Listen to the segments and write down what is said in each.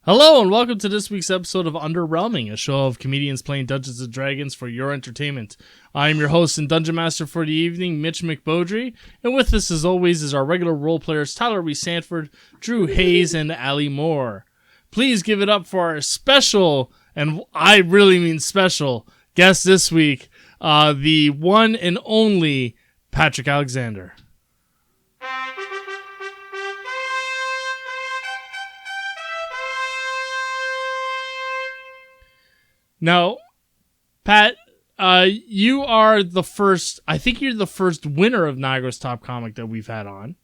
Hello and welcome to this week's episode of UnderRealming, a show of comedians playing Dungeons & Dragons for your entertainment. I am your host and Dungeon Master for the evening, Mitch McBeaudry, and with us as always is our regular role players Tyler-Reis Sanford, Hayes and Allie Moore. Please give it up for our special, and I really mean special, guest this week, the one and only Patrick Alexander. Now, Pat, you are the first, I think you're the first winner of Niagara's Top Comic that we've had on.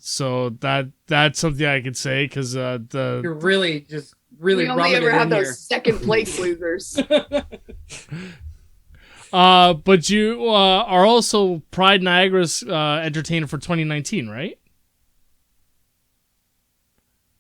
So that's something I could say, because you're really we only ever have those second place losers. But you are also Pride Niagara's entertainer for 2019, right?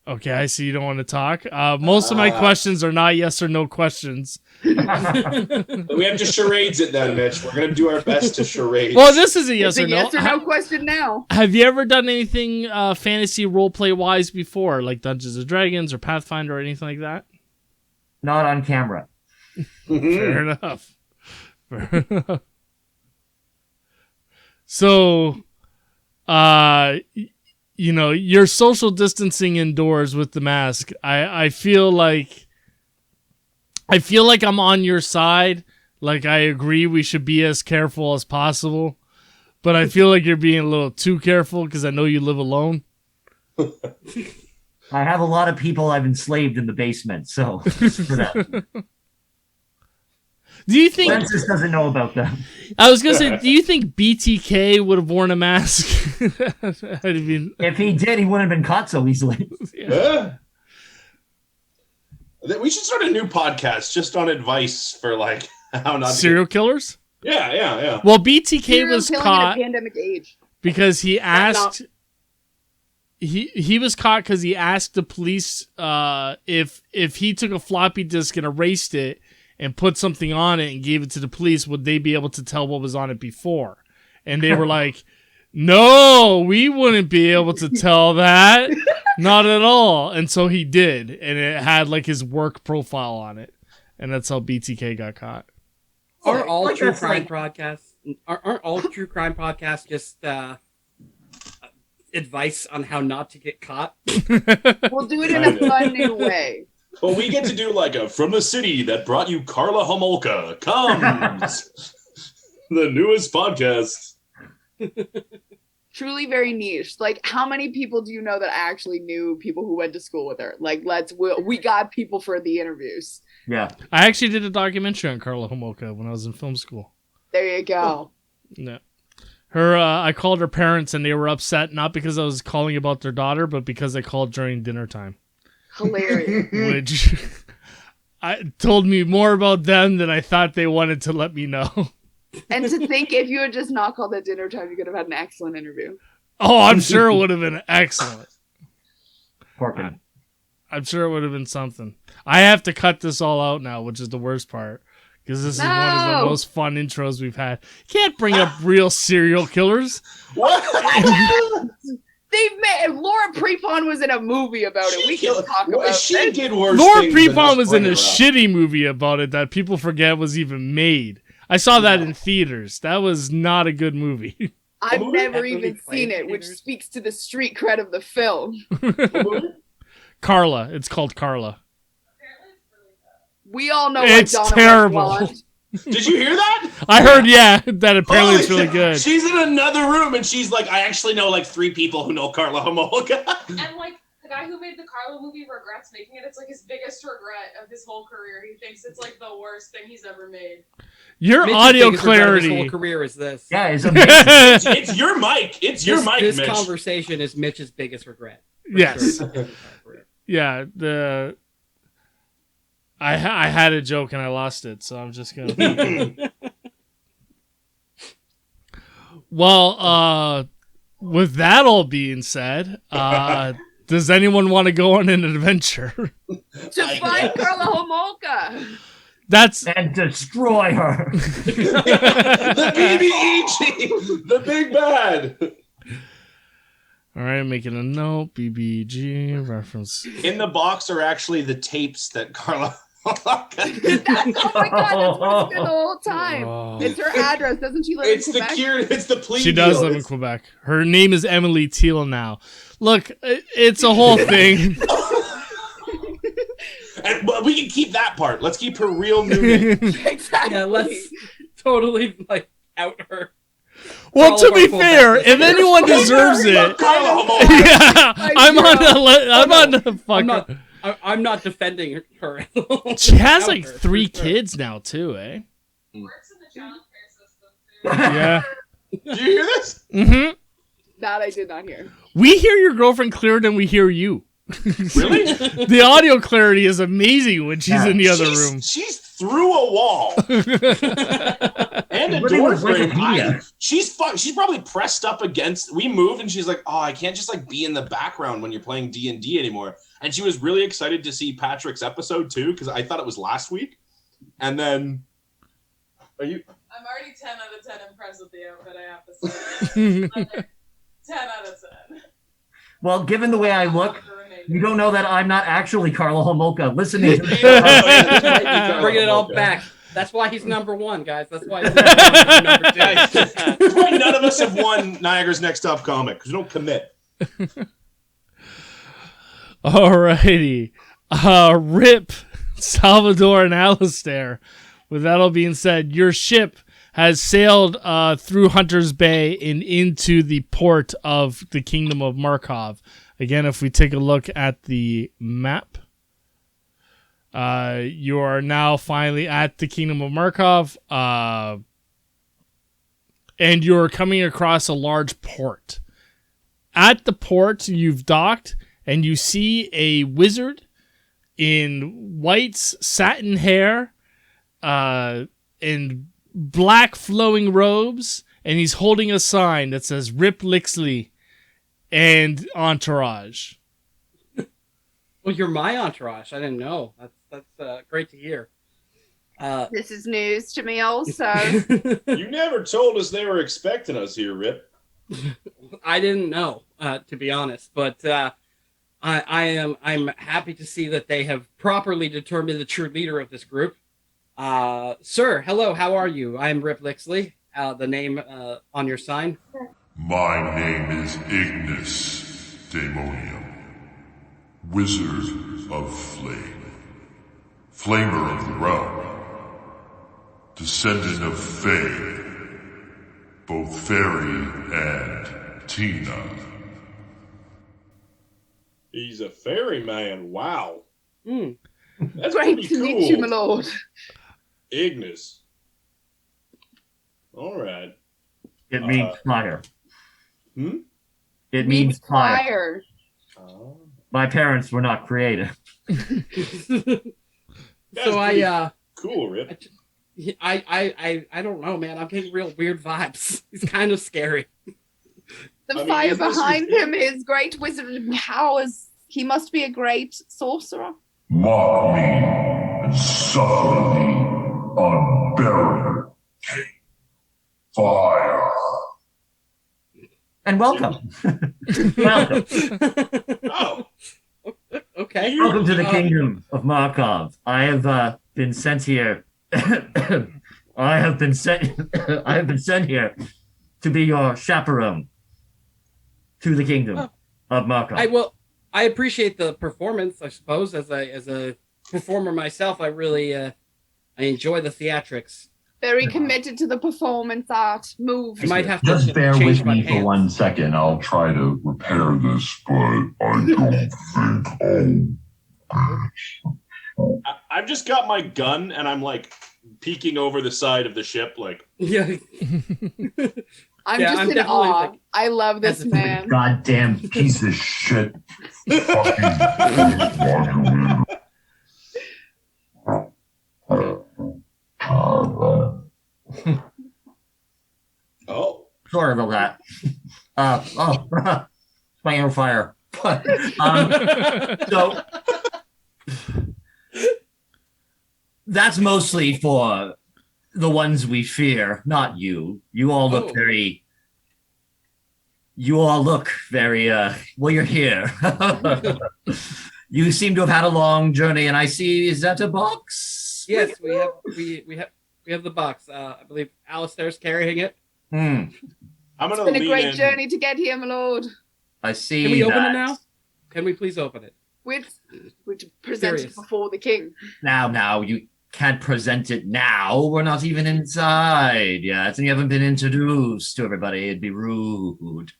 Okay, I see you don't want to talk. Most of my questions are not yes or no questions. We have to charades it then, Mitch. We're going to do our best to charades. Well, this is a yes or no. Yes or no question now. Have you ever done anything fantasy roleplay wise before, like Dungeons & Dragons or Pathfinder or anything like that? Not on camera. Fair enough. Fair enough. So, you know, you're social distancing indoors with the mask. I feel like I'm on your side. Like, I agree we should be as careful as possible, but I feel like you're being a little too careful because I know you live alone. I have a lot of people I've enslaved in the basement, so for that. Do you think Francis doesn't know about them? I was gonna say, do you think BTK would have worn a mask? I mean, if he did, he wouldn't have been caught so easily. Yeah. We should start a new podcast just on advice for like how not serial killers. Yeah. Well, BTK was caught in a pandemic age because he asked. He was caught because he asked the police if he took a floppy disk and erased it and put something on it and gave it to the police, would they be able to tell what was on it before? And they were like, no, we wouldn't be able to tell that. Not at all. And so he did. And it had like his work profile on it. And that's how BTK got caught. Aren't all true crime podcasts just advice on how not to get caught? We'll do it in a fun new way. Well, we get to do like a From the City That Brought You Carla Homolka comes the newest podcast. Truly very niche. Like, how many people do you know that actually knew people who went to school with her? Like, we got people for the interviews. Yeah. I actually did a documentary on Carla Homolka when I was in film school. There you go. Yeah. Her, I called her parents and they were upset, not because I was calling about their daughter, but because I called during dinner time. Hilarious. Which I told me more about them than I thought they wanted to let me know. And to think if you had just not called at dinner time, you could have had an excellent interview. Oh, I'm sure it would have been excellent. Porkin. I'm sure it would have been something. I have to cut this all out now, which is the worst part. Because this is one of the most fun intros we've had. You can't bring up real serial killers. What? They've made Laura Prepon was in a movie about it. We can talk about it. She did worse. Laura Prepon was in a shitty movie about it that people forget was even made. I saw that in theaters. That was not a good movie. I've never even seen it, which speaks to the street cred of the film. Carla. It's called Carla. We all know it's terrible. Did you hear that? I heard, yeah, that apparently it's really good. She's in another room and she's like, I actually know like 3 people who know Carla Homolka. And like the guy who made the Carla movie regrets making it. It's like his biggest regret of his whole career. He thinks it's like the worst thing he's ever made. Your Mitch's audio clarity. His whole career is this. Yeah, it's amazing. It's your mic. It's your mic, This Mitch. conversation is Mitch's biggest regret. Yes. Sure. Yeah, I had a joke and I lost it, so I'm just gonna. Well, with that all being said, does anyone want to go on an adventure? To find Carla Homolka. That's and destroy her. The BBEG, the big bad. all right. Making a note. BBG reference. In the box are actually the tapes that Carla. Oh my god, that's what's been the whole time. Oh. It's her address. Doesn't she live It's in the Quebec? cure. It's the plea. She does deal. live in Quebec. Her name is Emily Teal now. Look, it's a whole thing. But we can keep that part. Let's keep her real new name. Exactly. Yeah, let's totally like out her. Well, all to of be our full fair, business. if anyone deserves it, Carla Homolka. yeah, I'm on the I'm fuck. not. I'm not defending her. She has Out like her, 3 for sure. kids now too, eh? Works in the child care system too. Yeah. Do you hear this? Mm-hmm. That I did not hear. We hear your girlfriend clearer than we hear you. Really? The audio clarity is amazing when she's in the other room. She's through a wall and a Living door with frame. Wikipedia. She's probably pressed up against. We moved, and she's like, "Oh, I can't just like be in the background when you're playing D&D anymore." And she was really excited to see Patrick's episode too, because I thought it was last week. And then, are you? I'm already 10 out of 10 impressed with the outfit, I have to say. Another 10 out of 10. Well, given the way I look, you don't know that I'm not actually Carla Homolka. Listening to Oh, yeah, this might be Carla Bring it all Homolka. back. That's why he's number one, guys. That's why he's number two. That's why none of us have won Niagara's Next Top Comic, because we don't commit. Alrighty. Rip, Salvador, and Alistair. With that all being said, your ship has sailed through Hunter's Bay and into the port of the Kingdom of Markov. Again, if we take a look at the map, you are now finally at the Kingdom of Markov, and you're coming across a large port. At the port, you've docked, and you see a wizard in white satin hair and black flowing robes, and he's holding a sign that says Rip Lixley and Entourage. Well, you're my entourage. I didn't know. That's great to hear. This is news to me also. You never told us they were expecting us here, Rip. I didn't know, to be honest, but I'm happy to see that they have properly determined the true leader of this group. Sir, hello, how are you? I'm Rip Lixley, the name on your sign. My name is Ignis Daemonium, Wizard of Flame, Flamer of the Realm, descendant of Fae, both Fairy and Tina. He's a ferryman. Wow. Mm. That's Great pretty to meet you, my cool. lord. Ignis. All right. it means fire. Hmm? It means fire. Oh. My parents were not creative. So I Cool, Rip. I don't know, man. I'm getting real weird vibes. He's kind of scary. The I mean, fire is this behind your- him is great wizard powers. He must be a great sorcerer. Mock me and suffer the unbearable fire. And welcome. Welcome. Oh. Okay. Welcome to the Kingdom of Markov. I have been sent here. I have been sent here to be your chaperone to the Kingdom of Markov. I appreciate the performance. I suppose as a performer myself, I really I enjoy the theatrics. Very committed to the performance art. Move. I might have to Just bear change with my me for pants. 1 second. I'll try to repair this, but I don't think I've just got my gun and I'm like peeking over the side of the ship, like. Yeah. I'm Yeah, just I'm in definitely, awe. like, I love this hesitant. man. goddamn piece of shit. Fucking Oh. Sorry about that. My air fire. So, That's mostly for the ones we fear, not you. You all look very. You all look very. Well, you're here. You seem to have had a long journey, and I see. Is that a box? Yes, we have the box. I believe Alistair's carrying it. I'm It's gonna been a lean great in. journey to get here, my lord. I see. Can we open that. it now? Can we please open it? We're to present it Curious. before the king. Now, you can't present it now. We're not even inside yet, and you haven't been introduced to everybody. It'd be rude.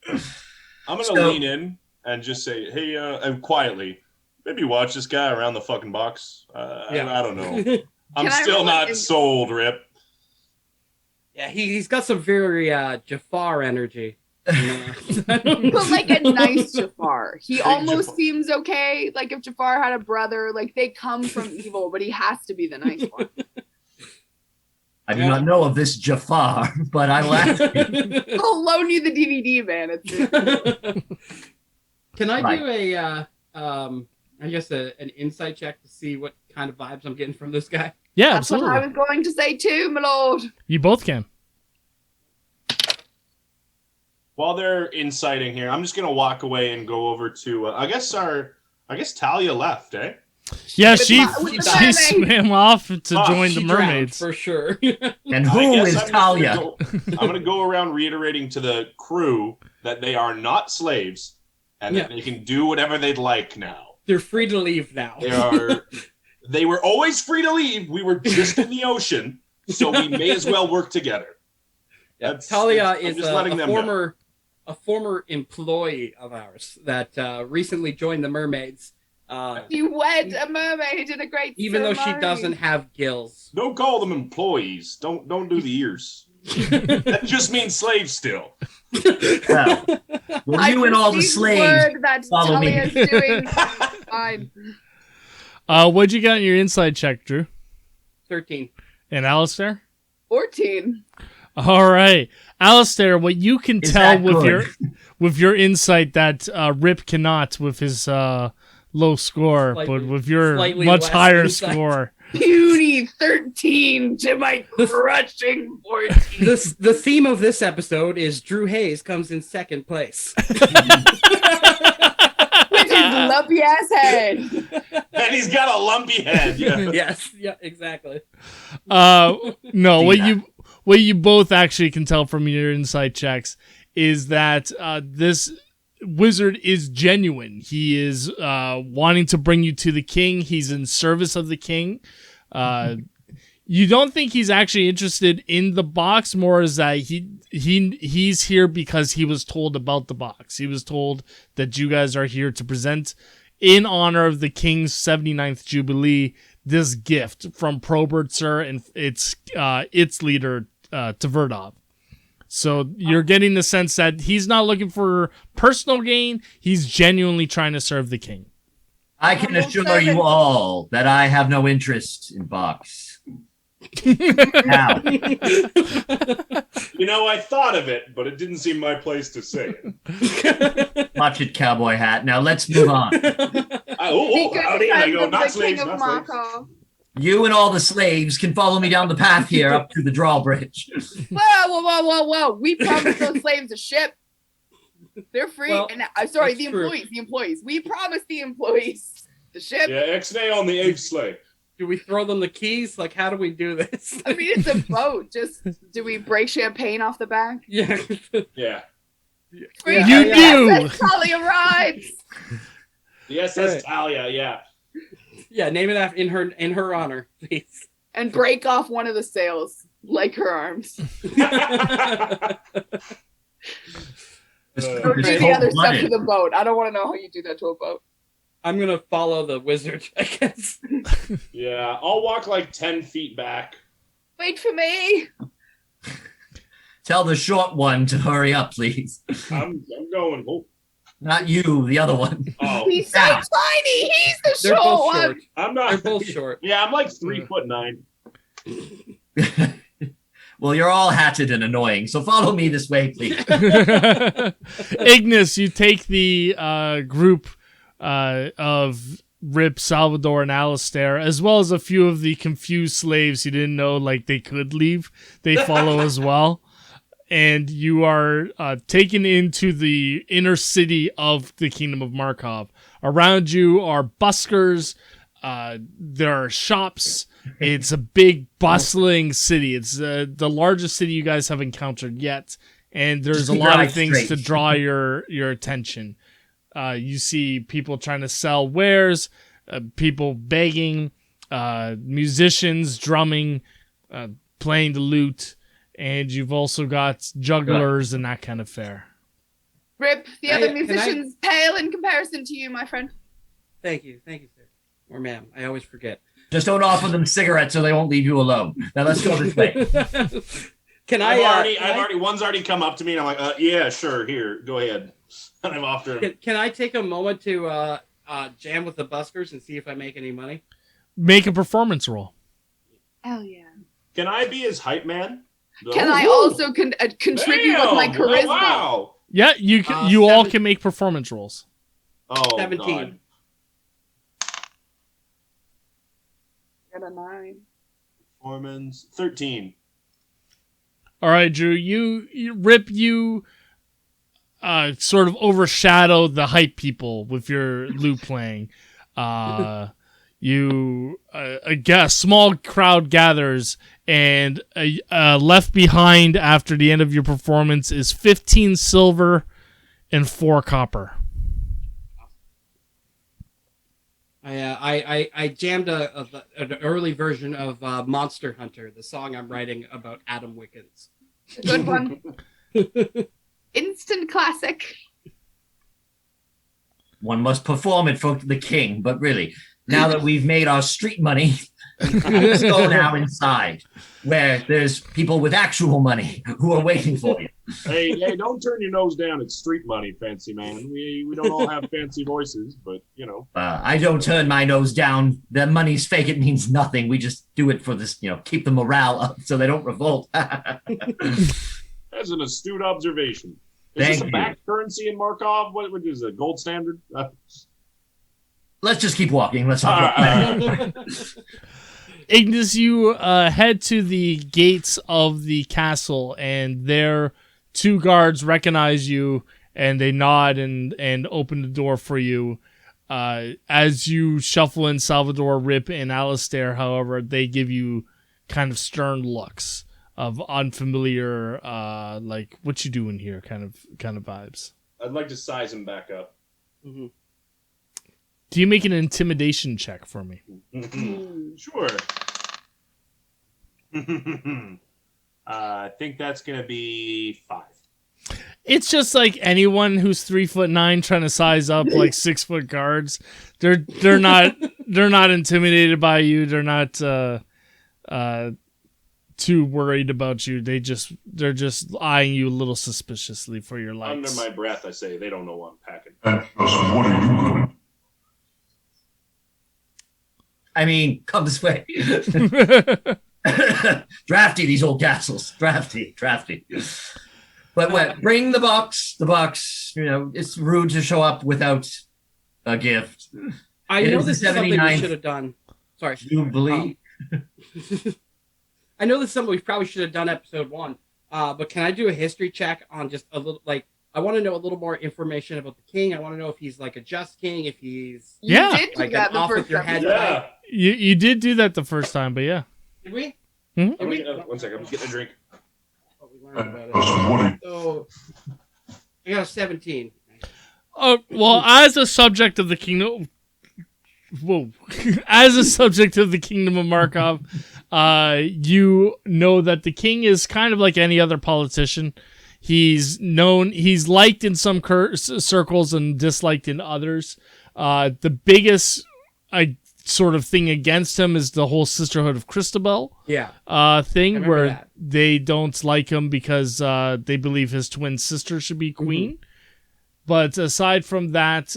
I'm gonna lean in and just say, hey, and quietly, maybe watch this guy around the fucking box. I don't know. I'm Can I still roll not in- sold, Rip. Yeah, he's got some very Jafar energy. But like a nice Jafar. He Big almost Jafar. seems okay. Like if Jafar had a brother, like they come from evil, but he has to be the nice one. I do not know of this Jafar, but I laugh. I'll loan you the DVD, man. Can I Right. do a I guess an insight check to see what kind of vibes I'm getting from this guy? Yeah, That's what I absolutely. was going to say too, my lord. You both can. While they're inciting here, I'm just gonna walk away and go over to. I guess Talia left, eh? Yeah, With she the she mermaid. swam off to Oh, join She the drowned, mermaids. for sure. And I who guess is I'm just Talia? I'm gonna go around reiterating to the crew that they are not slaves and that they can do whatever they'd like now. They're free to leave now. They were always free to leave. We were just in the ocean, so we may as well work together. Talia I'm is just letting them know. a former employee of ours that recently joined the mermaids. You wed a mermaid in a great Even though she ceremony. doesn't have gills. Don't call them employees. Don't do the ears. That just means slaves still. Well, well, you and all the received slaves word that follow me. Talia's doing fine. What'd you got in your inside check, Drew? 13. And Alistair? 14. All right. Alistair, what you can Is tell that with good? your insight that Rip cannot with his low score, Slightly- but with your slightly much less higher insight. score. Puny 13 to my crushing 14. The theme of this episode is Drew Hayes comes in second place. With his lumpy ass head. And he's got a lumpy head. Yeah. Yes, yeah, exactly. No, See what you both actually can tell from your inside checks is that this wizard is genuine. He is wanting to bring you to the king. He's in service of the king. You don't think he's actually interested in the box, more is that he's here because he was told about the box. He was told that you guys are here to present in honor of the king's 79th jubilee this gift from Probert Sir and its leader to Verdov. So you're getting the sense that he's not looking for personal gain. He's genuinely trying to serve the king. I can assure you all that I have no interest in box. Now, You know, I thought of it, but it didn't seem my place to say it. watch it, cowboy hat. Now let's move on. Howdy, and I go, not the slaves, king of not slaves. Markov. You and all the slaves can follow me down the path here up to the drawbridge. Whoa. We promised those slaves a ship. They're free. Well, and I'm sorry, that's the true. employees. We promised the employees the ship. Yeah, X-nay on the 8th sleigh. Do we throw them the keys? Like, how do we do this? I mean, it's a boat. Just do we break champagne off the back? Yeah. Yeah. Free You do. SS Talia rides. The SS Right. Talia, yeah. Yeah, name it after in her honor, please. And break off one of the sails like her arms. Or do the other stuff to the boat. I don't want to know how you do that to a boat. I'm gonna follow the wizard, I guess. Yeah, I'll walk like 10 feet back. Wait for me. Tell the short one to hurry up, please. I'm going. Oh, Not you, the other one. oh. He's so Yeah. tiny. He's the They're short both one. short. I'm They're not. both short. Yeah, I'm like 3'9". Well, you're all hatchet and annoying, so follow me this way, please. Ignis, you take the group of Rip, Salvador, and Alistair, as well as a few of the confused slaves you didn't know like they could leave. They follow as well. And you are taken into the inner city of the Kingdom of Markov. Around you are buskers. There are shops. It's a big, bustling city. It's the largest city you guys have encountered yet. And there's a lot of things to draw your attention. You see people trying to sell wares, people begging, musicians drumming, playing the lute, and you've also got jugglers and that kind of fare. Rip, the other musicians pale in comparison to you, my friend. Thank you, sir. Or ma'am, I always forget. Just don't offer them cigarettes so they won't leave you alone. Now let's go this way. I've already one's already come up to me and I'm like, yeah, sure, here, go ahead. And I'm off to him. Can I take a moment to jam with the buskers and see if I make any money? Make a performance roll. Hell yeah. Can I be his hype man? Can I also contribute with my charisma? Oh, wow. Yeah, you can. You all can make performance rolls. Oh, 17. God. Got a 9. Performance 13. All right, Drew. You Rip. You sort of overshadow the hype people with your lute playing. A small crowd gathers, and left behind after the end of your performance is 15 silver and 4 copper. I jammed an early version of Monster Hunter, the song I'm writing about Adam Wickens. Good one. Instant classic. One must perform it for the king, but really, now that we've made our street money, let's go now inside, where there's people with actual money who are waiting for you. Hey, don't turn your nose down at street money, fancy man. We don't all have fancy voices, but, you know. I don't turn my nose down. The money's fake. It means nothing. We just do it for this, keep the morale up so they don't revolt. That's an astute observation. Is this a back currency in Markov? What is it, gold standard? Let's just keep walking. Let's talk. Ignis, you head to the gates of the castle, and there 2 guards recognize you, and they nod and open the door for you. As you shuffle in Salvador, Rip, and Alistair, however, they give you kind of stern looks of unfamiliar, like, what you doing here kind of vibes. I'd like to size him back up. Mm-hmm. Do you make an intimidation check for me? Sure. I think that's going to be 5. It's just like anyone who's 3'9" trying to size up like 6 foot guards. They're not intimidated by you. They're not too worried about you. They're just eyeing you a little suspiciously for your lights. Under my breath, I say they don't know what I'm packing. What are you doing? I mean, come this way. Drafty, these old castles. Drafty. But bring the box. The box, it's rude to show up without a gift. I know this is something we should have done. Sorry. You believe? I know this is something we probably should have done episode 1. But can I do a history check on just a little, like, I want to know a little more information about the king. I want to know if he's like a just king, if he's You did do like that an the off first with your head. Yeah. type. You did do that the first time, but yeah. Did we? Mhm. Did we? One second, I'm just getting a drink. Oh, we learned about it. So I got a 17. Well, as a subject of the kingdom, as a subject of the Kingdom of Markov, you know that the king is kind of like any other politician. He's liked in some circles and disliked in others. The biggest sort of thing against him is the whole Sisterhood of Christabel thing, where that. they don't like him because they believe his twin sister should be queen. Mm-hmm. But aside from that,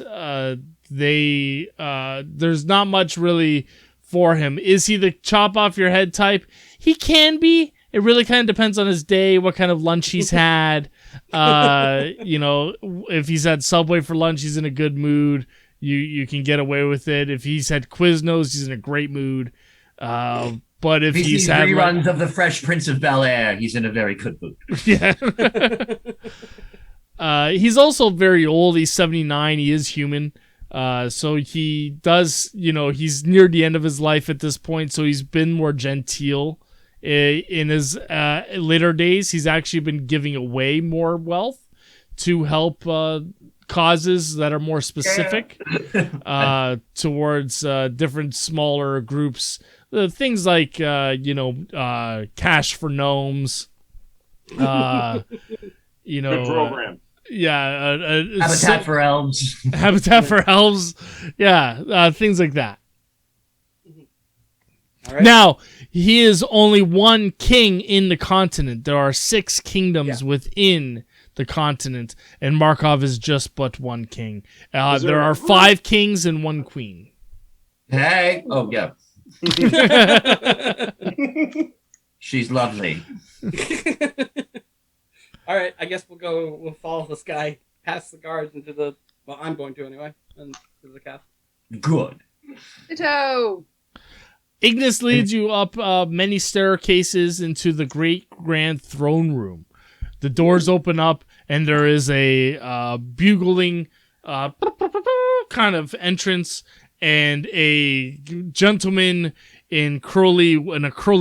there's not much really for him. Is he the chop off your head type? He can be. It really kind of depends on his day, what kind of lunch he's had. If he's had Subway for lunch, he's in a good mood. you can get away with it. If he's had Quiznos, he's in a great mood. But if he's had reruns of The Fresh Prince of Bel-Air, he's in a very good mood. Yeah. He's also very old. He's 79. He is human. So he does, he's near the end of his life at this point. So he's been more genteel in his later days. He's actually been giving away more wealth to help causes that are more specific towards different smaller groups. Things like, Cash for Gnomes. Good program. Habitat for Elves. Habitat for Elves. Yeah, things like that. All right. Now, he is only one king in the continent. There are 6 kingdoms within the continent, and Markov is just but one king. There are 5 kings and 1 queen. Hey. Oh, yeah. She's lovely. All right, I guess we'll follow this guy past the guards into the... Well, I'm going to anyway, and to the castle. Good. Ditto. Ignis leads you up many staircases into the great grand throne room. The doors open up, and there is a bugling kind of entrance, and a gentleman in a curly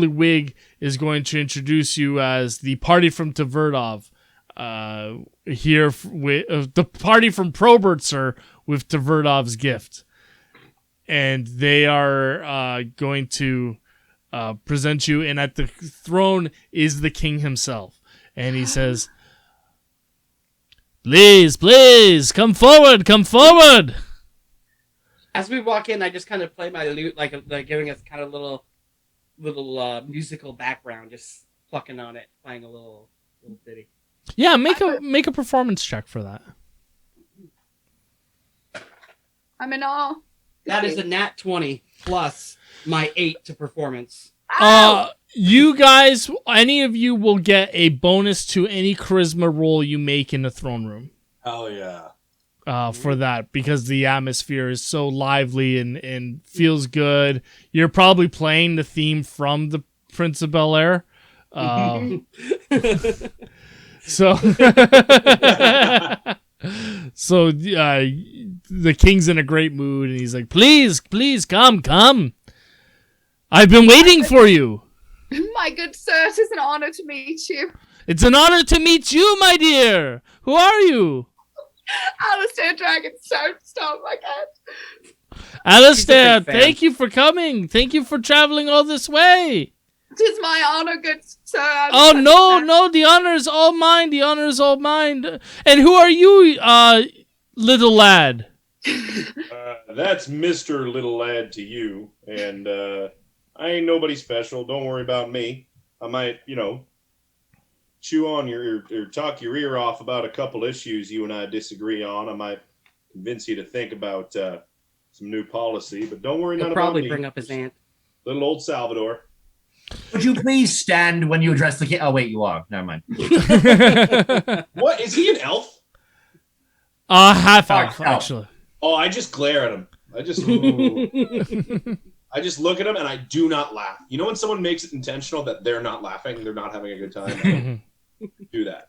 wig is going to introduce you as the party from Tverdov. Here with the party from Probertser with Tverdov's gift. And they are going to present you, and at the throne is the king himself. And he says, Please, come forward. As we walk in, I just kind of play my lute, like giving us kind of little musical background, just plucking on it, playing a little ditty. Yeah, make a performance check for that. I'm in awe. That is a nat 20 plus my 8 to performance. You guys, any of you will get a bonus to any charisma roll you make in the throne room. Hell yeah. For that, because the atmosphere is so lively and feels good. You're probably playing the theme from the Prince of Bel-Air. So the king's in a great mood, and he's like, please come. I've been waiting for you. My good sir, it is an honor to meet you. It's an honor to meet you, my dear. Who are you? Alistair Dragonstone, stop my cat. Alistair, thank you for coming. Thank you for traveling all this way. It is my honor, good sir. Oh, no, the honor is all mine. And who are you, little lad? That's Mr. Little Lad to you, and I ain't nobody special. Don't worry about me. I might, chew on or talk your ear off about a couple issues you and I disagree on. I might convince you to think about some new policy, but don't worry, He'll none probably about me. bring up his aunt. Little old Salvador. Would you please stand when you address the king? Oh, wait, you are. Never mind. What? Is he an elf? Half elf, actually. Oh, I just glare at him. I just look at him and I do not laugh. You know when someone makes it intentional that they're not laughing, they're not having a good time? Do that.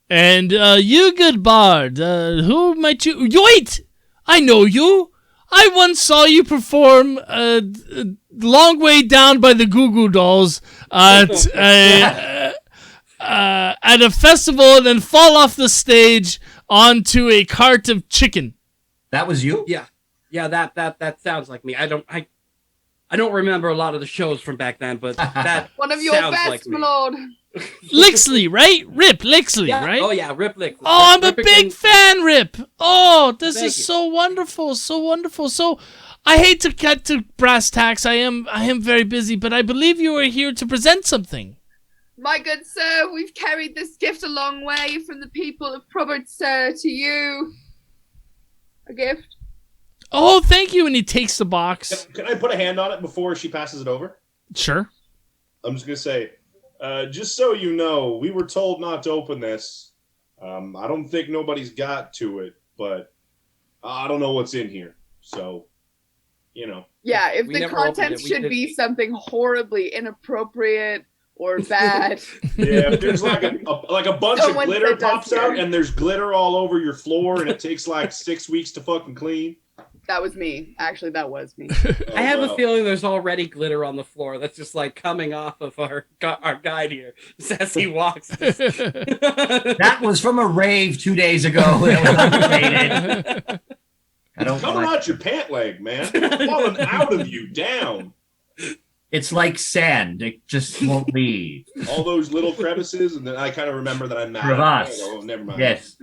And you, good bard, who might you... Wait! I know you! I once saw you perform a long way down by the Goo Goo Dolls at a festival and then fall off the stage onto a cart of chicken. That was you? Yeah, that sounds like me. I don't remember a lot of the shows from back then, but that one of your best, like my lord. Lixley, right? Rip Lixley, yeah. right? Oh yeah, Rip Lixley. Oh, I'm a big fan, Rip. Oh, this Thank is you. so wonderful. So I hate to cut to brass tacks. I am very busy, but I believe you are here to present something. My good sir, we've carried this gift a long way from the people of Probertser to you. A gift. Oh, thank you. And he takes the box. Can I put a hand on it before she passes it over? Sure. I'm just going to say, just so you know, we were told not to open this. I don't think nobody's got to it, but I don't know what's in here. So, Yeah, if We the never opened contents it. We should did- be something horribly inappropriate or bad. Yeah, if there's like a bunch Someone of glitter sent us pops out here. and there's glitter all over your floor and it takes like 6 weeks to fucking clean. That was me. Actually, that was me. I have well. a feeling there's already glitter on the floor that's just like coming off of our guide here as he walks. That was from a rave 2 days ago. That was unrelated. I don't Coming like. out your pant leg, man. Falling out of you down. It's like sand. It just won't leave. All those little crevices, and then I kind of remember that I'm mad. Crevasse. Oh, never mind. Yes.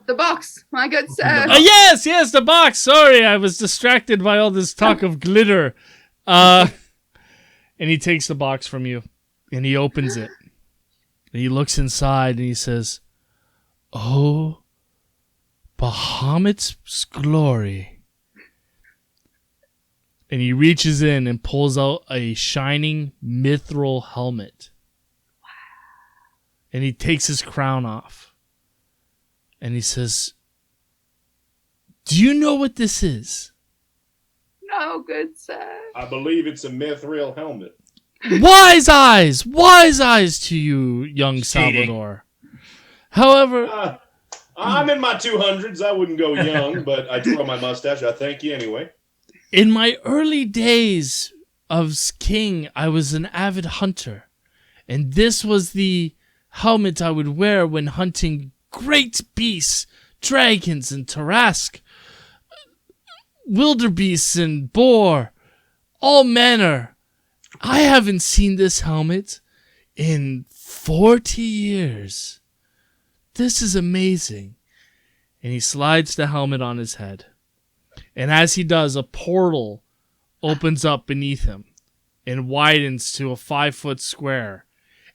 The box, my good sir. Yes, the box. Sorry, I was distracted by all this talk of glitter. And he takes the box from you, and he opens it. And he looks inside, and he says, "Oh, Bahamut's glory." And he reaches in and pulls out a shining mithril helmet. And he takes his crown off. And he says, "Do you know what this is?" No, good sir. I believe it's a mithril helmet. Wise eyes to you, young Cheating. Salvador. However, I'm in my 200s. I wouldn't go young, but I twirl my mustache. I thank you anyway. in my early days of king, I was an avid hunter, and this was the helmet I would wear when hunting great beasts, dragons and Tarask, wildebeests and boar, all manner. I haven't seen this helmet in 40 years. This is amazing. And he slides the helmet on his head. And as he does, a portal opens up beneath him and widens to a 5-foot square.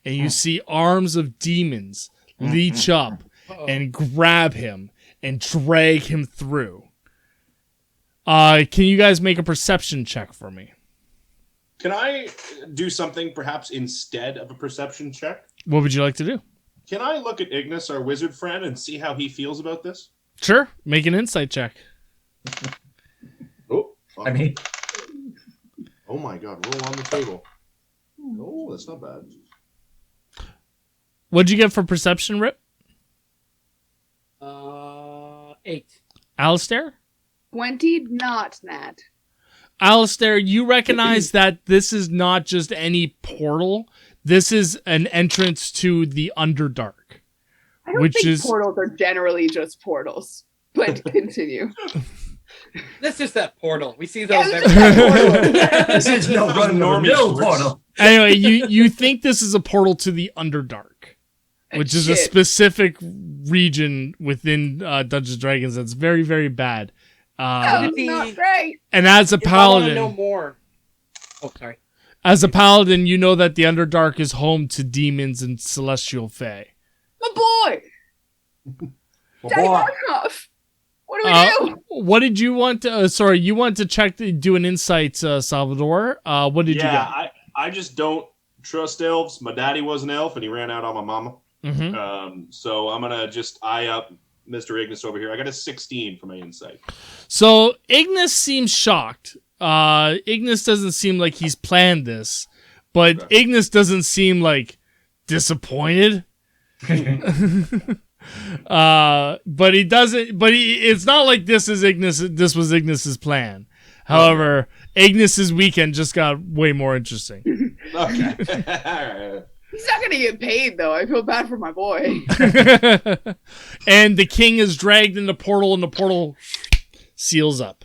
And you see arms of demons leech up and grab him and drag him through. Can you guys make a perception check for me? Can I do something perhaps instead of a perception check? What would you like to do? Can I look at Ignis, our wizard friend, and see how he feels about this? Sure. Make an insight check. Oh, fuck. I mean, Oh my god, roll on the table. Oh, that's not bad. What'd you get for perception, Rip? 8. Alistair? 20, not Nat. Alistair, you recognize that this is not just any portal. This is an entrance to the Underdark. I don't Which think is- portals are generally just portals. But continue. That's just that portal. We see those Yeah, every this is no run of the Normie mill shorts. portal. Anyway, you think this is a portal to the Underdark, which is a Shit. specific region within Dungeons and Dragons that's very, very bad. That is not great. And as a If I want to know paladin, more. Oh, sorry. as a paladin, you know that the Underdark is home to demons and celestial fae. My boy! Well, Daddy boy, Markov! What do we do? What did you want to? Sorry, you want to do an insight, Salvador. What did you get? I just don't trust elves. My daddy was an elf, and he ran out on my mama. Mhm. So I'm gonna just eye up Mr. Ignis over here. I got a 16 for my insight. So Ignis seems shocked. Ignis doesn't seem like he's planned this, but Okay. Ignis doesn't seem like disappointed. But he doesn't. But it's not like this is Ignis. This was Ignis's plan. However, Ignis's weekend just got way more interesting. Okay. All right. He's not gonna get paid though. I feel bad for my boy. And the king is dragged in the portal, and the portal seals up.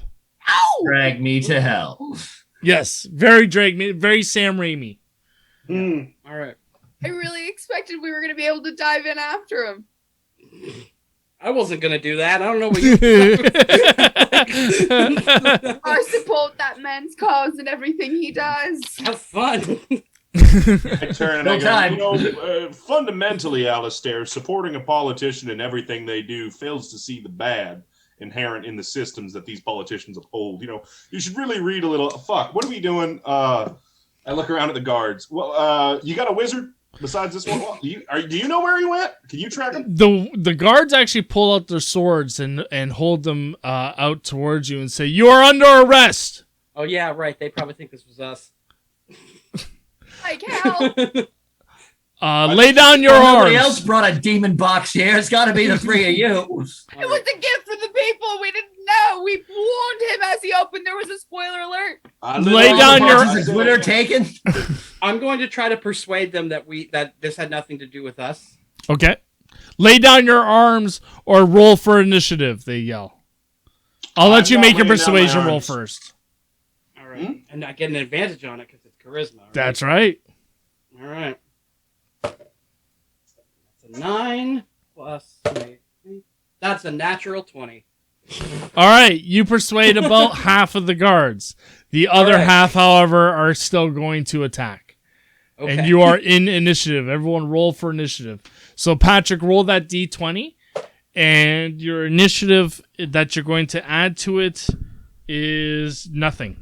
Ow! drag me to hell. Yes, very very Sam Raimi. All right. I really expected we were gonna be able to dive in after him. I wasn't going to do that. I don't know what you... I support that man's cause and everything he does. Have fun. I turn and No I go, time. Fundamentally, Alistair, supporting a politician in everything they do fails to see the bad inherent in the systems that these politicians uphold. You should really read a little. Fuck, what are we doing? I look around at the guards. Well, you got a wizard? Besides this one, do you know where he went? Can you track him? The guards actually pull out their swords and hold them out towards you and say, "You are under arrest." Oh yeah, right. They probably think this was us. Like hell. Lay down your Nobody arms. else brought a demon box here. It's got to be the three of you. It was a gift for the people. We didn't know. We warned him as he opened. There was a spoiler alert. Lay down your- Is the glitter taken? I'm going to try to persuade them that this had nothing to do with us. Okay. Lay down your arms or roll for initiative, they yell. I'll let you not make your laying down my persuasion roll arms. first. All right, and I get an advantage on it because it's charisma. Right? That's right. All right. That's a 9 plus. That's a natural 20. All right. You persuade about half of the guards. The other Correct. half, however, are still going to attack. Okay. And you are in initiative. Everyone roll for initiative. So, Patrick, roll that D20. And your initiative that you're going to add to it is nothing.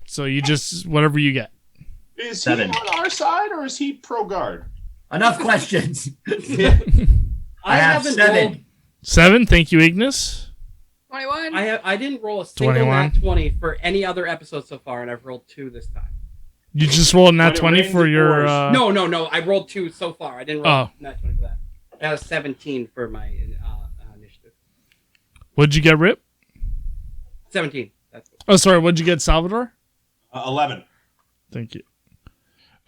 So, you just, whatever you get. Is 7. he on our side or is he pro guard? Enough questions. I have haven't 7. rolled. 7. Thank you, Ignis. 21. I didn't roll a single 21. nat 20 for any other episode so far, and I've rolled 2 this time. You just rolled nat When it 20 rains, for it your... pours. No. I rolled 2 so far. I didn't roll Oh. nat 20 for that. I got a 17 for my initiative. What'd you get, Rip? 17. That's it. Oh, sorry. What'd you get, Salvador? 11. Thank you.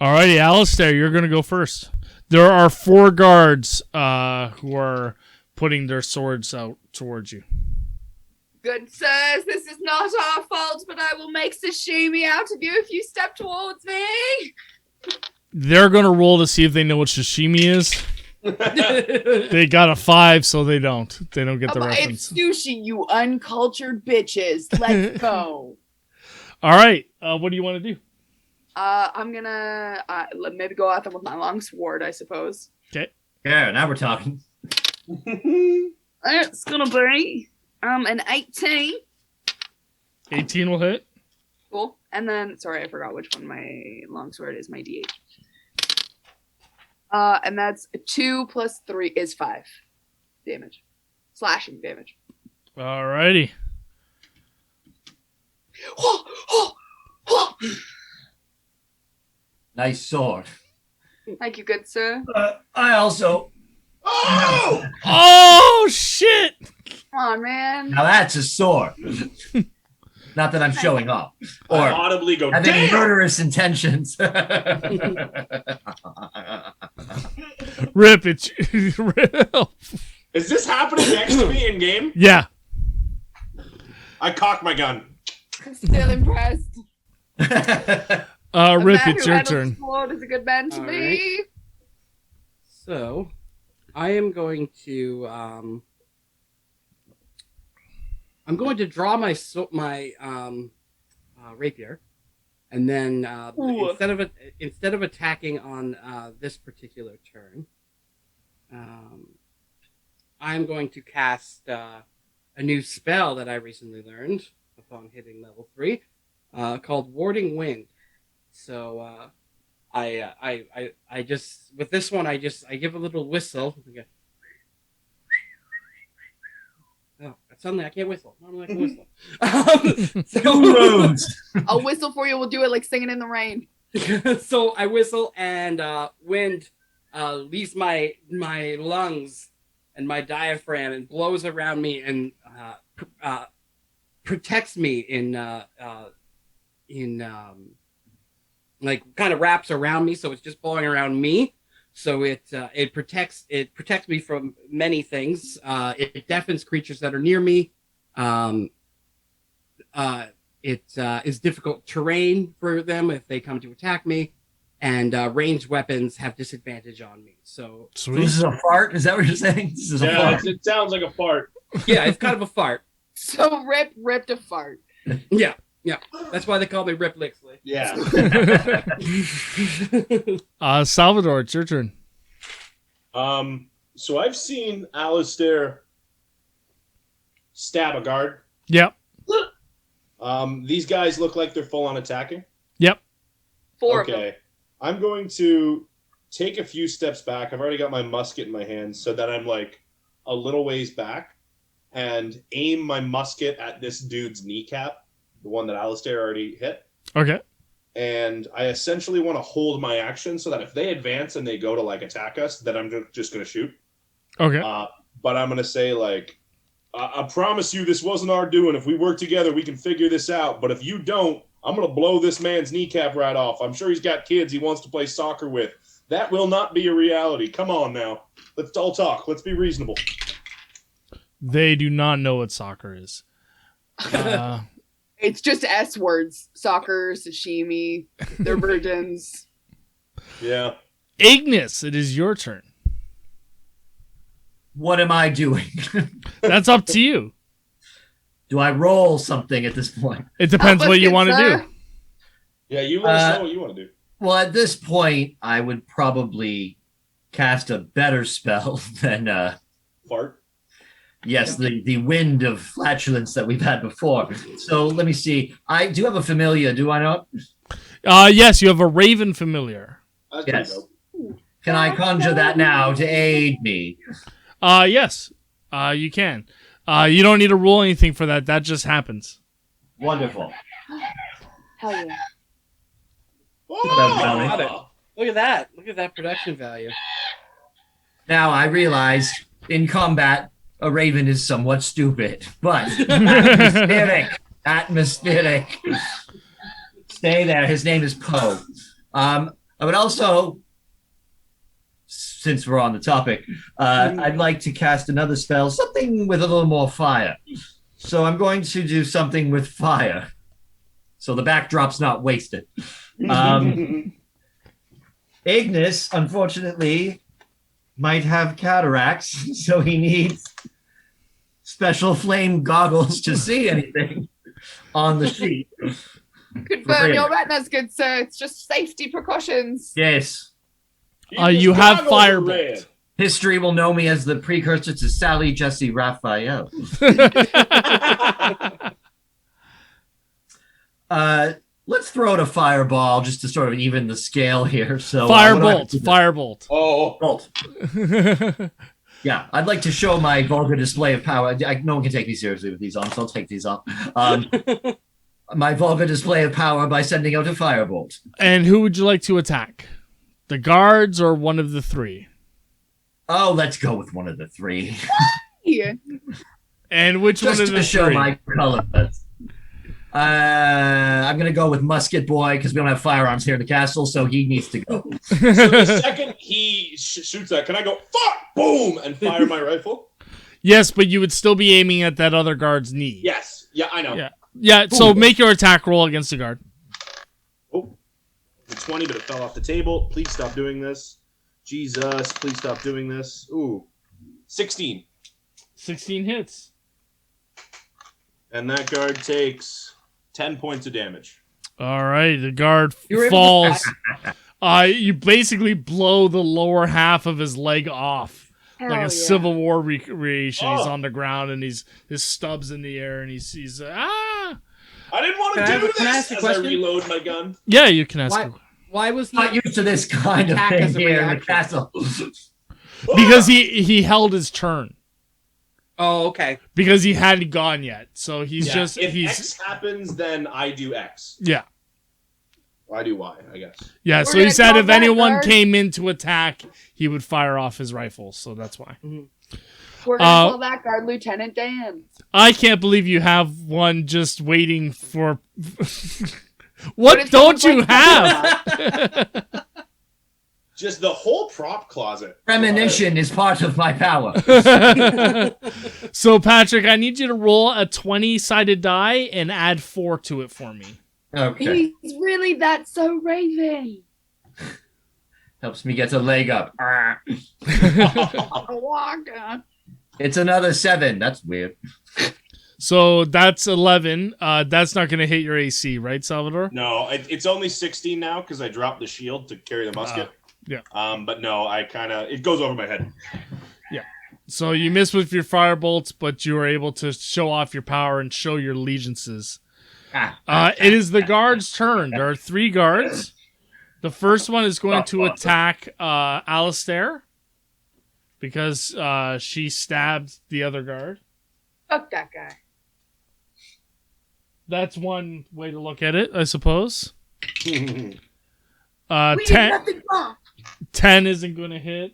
Alrighty, Alistair, you're going to go first. There are 4 guards who are putting their swords out towards you. Good sirs, this is not our fault, but I will make sashimi out of you if you step towards me. They're going to roll to see if they know what sashimi is. They got a 5, so they don't. They don't get the It's reference. sushi, you uncultured bitches. Let's go. All right. What do you want to do? I'm gonna maybe go at them with my long sword, I suppose. Okay. Yeah, now we're talking. It's gonna be an 18. 18 will hit. Cool. And then, sorry, I forgot which one my longsword is, my D8. And that's 2 plus 3 is 5 damage. Slashing damage. Alrighty. Nice sword. Thank you, good sir. I also. Oh! Oh, shit! Come on, man. Now that's a sword. Not that I'm showing off I or audibly go, having damn! murderous intentions. Rip, it's... Rip. Is this happening next to me in game? Yeah. I cock my gun. I'm still impressed. A Rip, man it's who your handles turn. a sword is a good man to All me. So, I am going to draw my rapier, and then Ooh. instead of attacking on this particular turn, I'm going to cast a new spell that I recently learned upon hitting level 3, called Warding Wind. So I just with this one I give a little whistle. Oh, suddenly I can't whistle. Normally I can whistle. I'll whistle for you. We'll do it like singing in the rain. So I whistle, and wind leaves my lungs and my diaphragm and blows around me and protects me in like kind of wraps around me, so it's just blowing around me. So it protects me from many things. It deafens creatures that are near me. It is difficult terrain for them if they come to attack me, and ranged weapons have disadvantage on me. So Sweet. This is a fart? Is that what you're saying? This is a Yeah, fart. it sounds like a fart. yeah, it's kind of a fart. So ripped a fart. Yeah. That's why they call me Rip Lixley. Yeah. Salvador, it's your turn. So I've seen Alistair stab a guard. Yep. These guys look like they're full on attacking. Yep. Four of them. Okay. I'm going to take a few steps back. I've already got my musket in my hands so that I'm like a little ways back and aim my musket at this dude's kneecap, the one that Alistair already hit. Okay. And I essentially want to hold my action so that if they advance and they go to like attack us, then I'm just going to shoot. Okay. But I'm going to say like, I promise you this wasn't our doing. If we work together, we can figure this out. But if you don't, I'm going to blow this man's kneecap right off. I'm sure he's got kids he wants to play soccer with. That will not be a reality. Come on now. Let's all talk. Let's be reasonable. They do not know what soccer is. It's just S words. Soccer, sashimi, they're virgins. Yeah. Ignis, it is your turn. What am I doing? That's up to you. Do I roll something at this point? It depends what you want to do. Yeah, you let us know what you want to do. Well, at this point, I would probably cast a better spell than Fart. yes, the wind of flatulence that we've had before. So let me see. I do have a familiar, do I not? Yes, you have a raven familiar. That's Yes. pretty dope. Can I conjure that now to aid me? Yes, you can. You don't need to roll anything for that. That just happens. Wonderful. Hell yeah. Got it. Look at that. Look at that production value. Now I realize in combat, a raven is somewhat stupid, but atmospheric. Stay there. His name is Poe. I would also, since we're on the topic, I'd like to cast another spell, something with a little more fire. So I'm going to do something with fire. So the backdrop's not wasted. Ignis, unfortunately, might have cataracts, so he needs special flame goggles to see anything on the sheet. Confirm your retinas, good sir. It's just safety precautions. Yes. You have Goggles are firebolt. red. History will know me as the precursor to Sally Jesse Raphael. Let's throw out a fireball just to sort of even the scale here. So Firebolt. Oh, Bolt. Yeah, I'd like to show my vulgar display of power. No one can take me seriously with these on, so I'll take these off. My vulgar display of power by sending out a firebolt. And who would you like to attack? The guards or one of the three? Oh, let's go with one of the three. Yeah. And which Just one of to the show three? my colors. I'm going to go with Musket Boy because we don't have firearms here in the castle, so he needs to go. so the second he shoots that, can I go, fuck, boom, and fire my rifle? Yes, but you would still be aiming at that other guard's knee. Yes. Yeah, I know. Yeah. Yeah, so make your attack roll against the guard. Oh, the 20, but it fell off the table. Please stop doing this. Jesus, please stop doing this. Ooh, 16. 16 hits. And that guard takes 10 points of damage. All right, the guard You were able falls. to You basically blow the lower half of his leg off. Hell Like a yeah. Civil War recreation. He's Oh. on the ground and his stubs in the air and he's I didn't want to Can I- do can I ask this a as I question? reload my gun. Yeah, you can ask Why, him. why was Not he... used to this kind of Attack thing as a here in the reaction. castle. Because he held his turn. Oh, okay. Because he hadn't gone yet. So he's Yeah, just if he's X happens, then I do X. yeah. I do Y, I guess. Yeah, We're so he gonna said call if that anyone guard. came in to attack, he would fire off his rifle, so that's why. We're gonna call that guard Lieutenant Dan. I can't believe you have one just waiting for What what if don't someone you breaks have? Just the whole prop closet. Premonition is part of my power. So Patrick, I need you to roll a 20-sided die and add 4 to it for me. Okay. He's really that so Raven. Helps me get a leg up. Waka. It's another 7. That's weird. So that's 11. That's not going to hit your AC, right, Salvador? No, it's only 16 now because I dropped the shield to carry the musket. yeah. But no, it goes over my head. So you miss with your firebolts, but you were able to show off your power and show your allegiances. It is the guard's turn. There are 3 guards. The first one is going to attack Alistair because she stabbed the other guard. Fuck that guy. That's one way to look at it, I suppose. We did 10, nothing wrong. 10 isn't going to hit.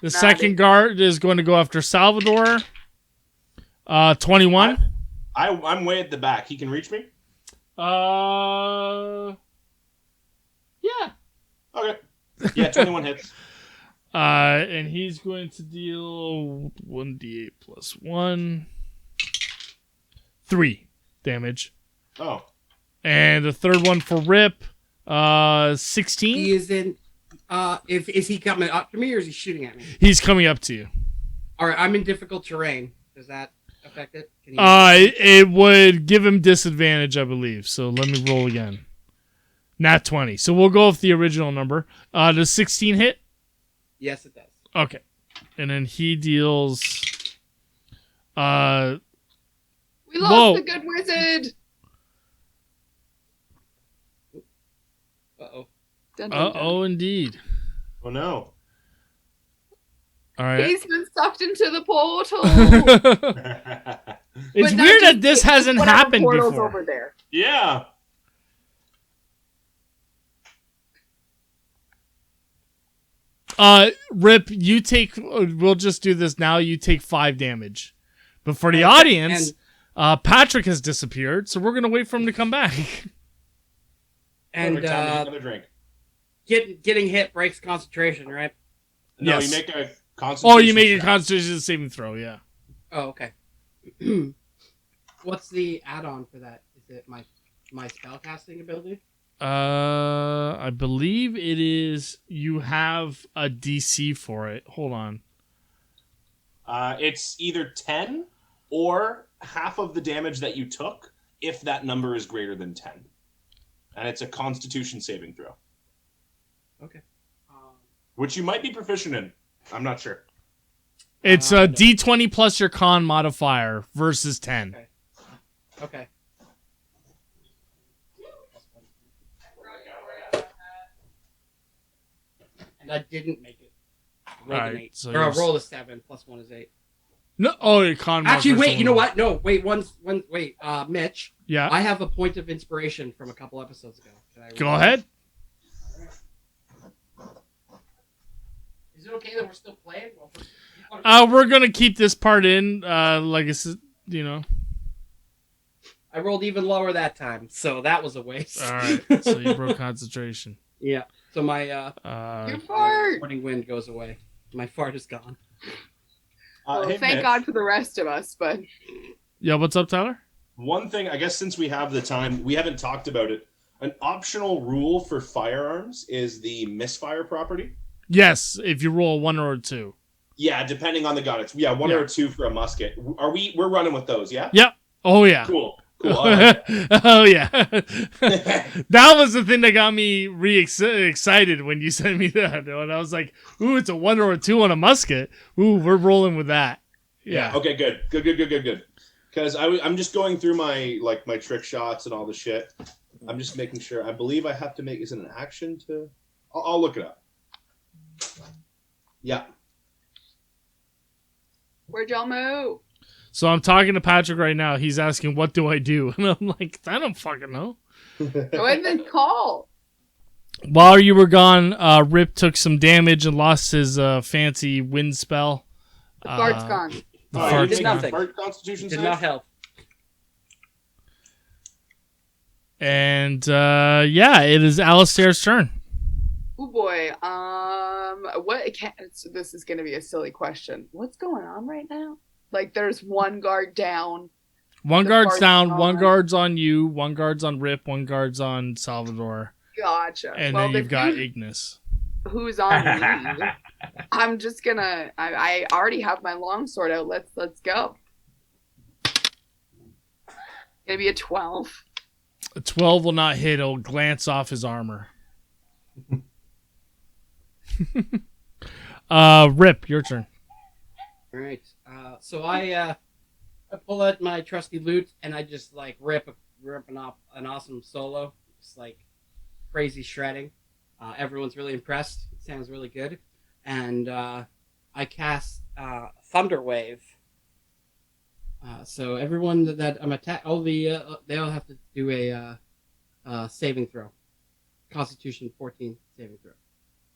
The Nah, second guard is going to go after Salvador. 21. I'm way at the back. He can reach me? Yeah. Okay. Yeah, 21 hits. And he's going to deal 1d8 plus 1. 3 damage. Oh. And the third one for Rip, 16. He is in. Is he coming up to me or is he shooting at me? He's coming up to you. All right, I'm in difficult terrain. Does that affect it? Can It would give him disadvantage, I believe. So let me roll again. Nat 20. So we'll go with the original number. Does 16 hit? Yes, it does. Okay. And then he deals. We lost Whoa. the good wizard. Uh-oh. Dun, dun, dun. Indeed. Oh, no. All right. He's been sucked into the portal. It's But not weird just that this me, hasn't whatever happened portal's before. over there. Yeah. Rip, you take. We'll just do this now. You take 5 damage. But for the audience, Patrick has disappeared, so we're gonna wait for him to come back. And Perfect time to get another drink. getting hit breaks concentration, right? No, Yes. you make a concentration. Oh, you make a check. Constitution saving throw. Yeah. Oh, okay. What's the add-on for that? Is it my spellcasting ability? I believe it is. You have a DC for it. Hold on. It's either 10 or half of the damage that you took if that number is greater than 10. And it's a Constitution saving throw. Okay. Which you might be proficient in. I'm not sure. It's No. a D20 plus your con modifier versus 10. Okay. And I didn't make it. Rolled an Alright, 8. so Or I you're- rolled a 7 plus 1 is 8. No, oh, your con. Actually, modifier wait. You know what? No, wait. Wait. Mitch. Yeah. I have a point of inspiration from a couple episodes ago. Can I Go roll? ahead. Is it okay that we're still playing? We're gonna keep this part in. Like I said, you know. I rolled even lower that time, so that was a waste. All right. So you broke concentration. Yeah. So my You fart. morning wind goes away. My fart is gone. Well, Hey, thank Mitch, God for the rest of us, but Yeah. What's up, Tyler? One thing, I guess since we have the time, we haven't talked about it. An optional rule for firearms is the misfire property. Yes. If you roll a 1 or a 2. Yeah, depending on the gun. It's one Yeah. or 2 for a musket. We're running with those, yeah? Yep. Oh yeah. Cool. All right. Oh yeah. That was the thing that got me excited when you sent me that. And I was like, "Ooh, it's a 1 or a 2 on a musket. Ooh, we're rolling with that." Yeah. Okay, good. Because I'm just going through my trick shots and all the shit. I'm just making sure. I believe I have to make. Is it an action to? I'll look it up. Yeah. where'd y'all move? So I'm talking to Patrick right now. He's asking, "What do I do?" And I'm like, "I don't fucking know." Go ahead and call. While you were gone, Rip took some damage and lost his fancy wind spell. The fart's gone. The Oh, fart's you did make gone. a nothing. fart Constitution Did save? not help. And yeah, it is Alistair's turn. Oh boy. This is gonna be a silly question. What's going on right now? Like, there's one guard down. One The guard's fart's down, gone. one guard's on you, one guard's on Rip, one guard's on Salvador, Gotcha. and well, then you've the got dude Ignis. who's on me. I'm just gonna. I already have my longsword out. Let's go. Gonna be a 12. A 12 will not hit. It'll glance off his armor. Rip, your turn. All right. So I pull out my trusty lute and I just rip an awesome solo, just like crazy shredding. Everyone's really impressed. It sounds really good. And I cast Thunder Wave. So everyone that I'm attack, they all have to do a saving throw. Constitution 14 saving throw.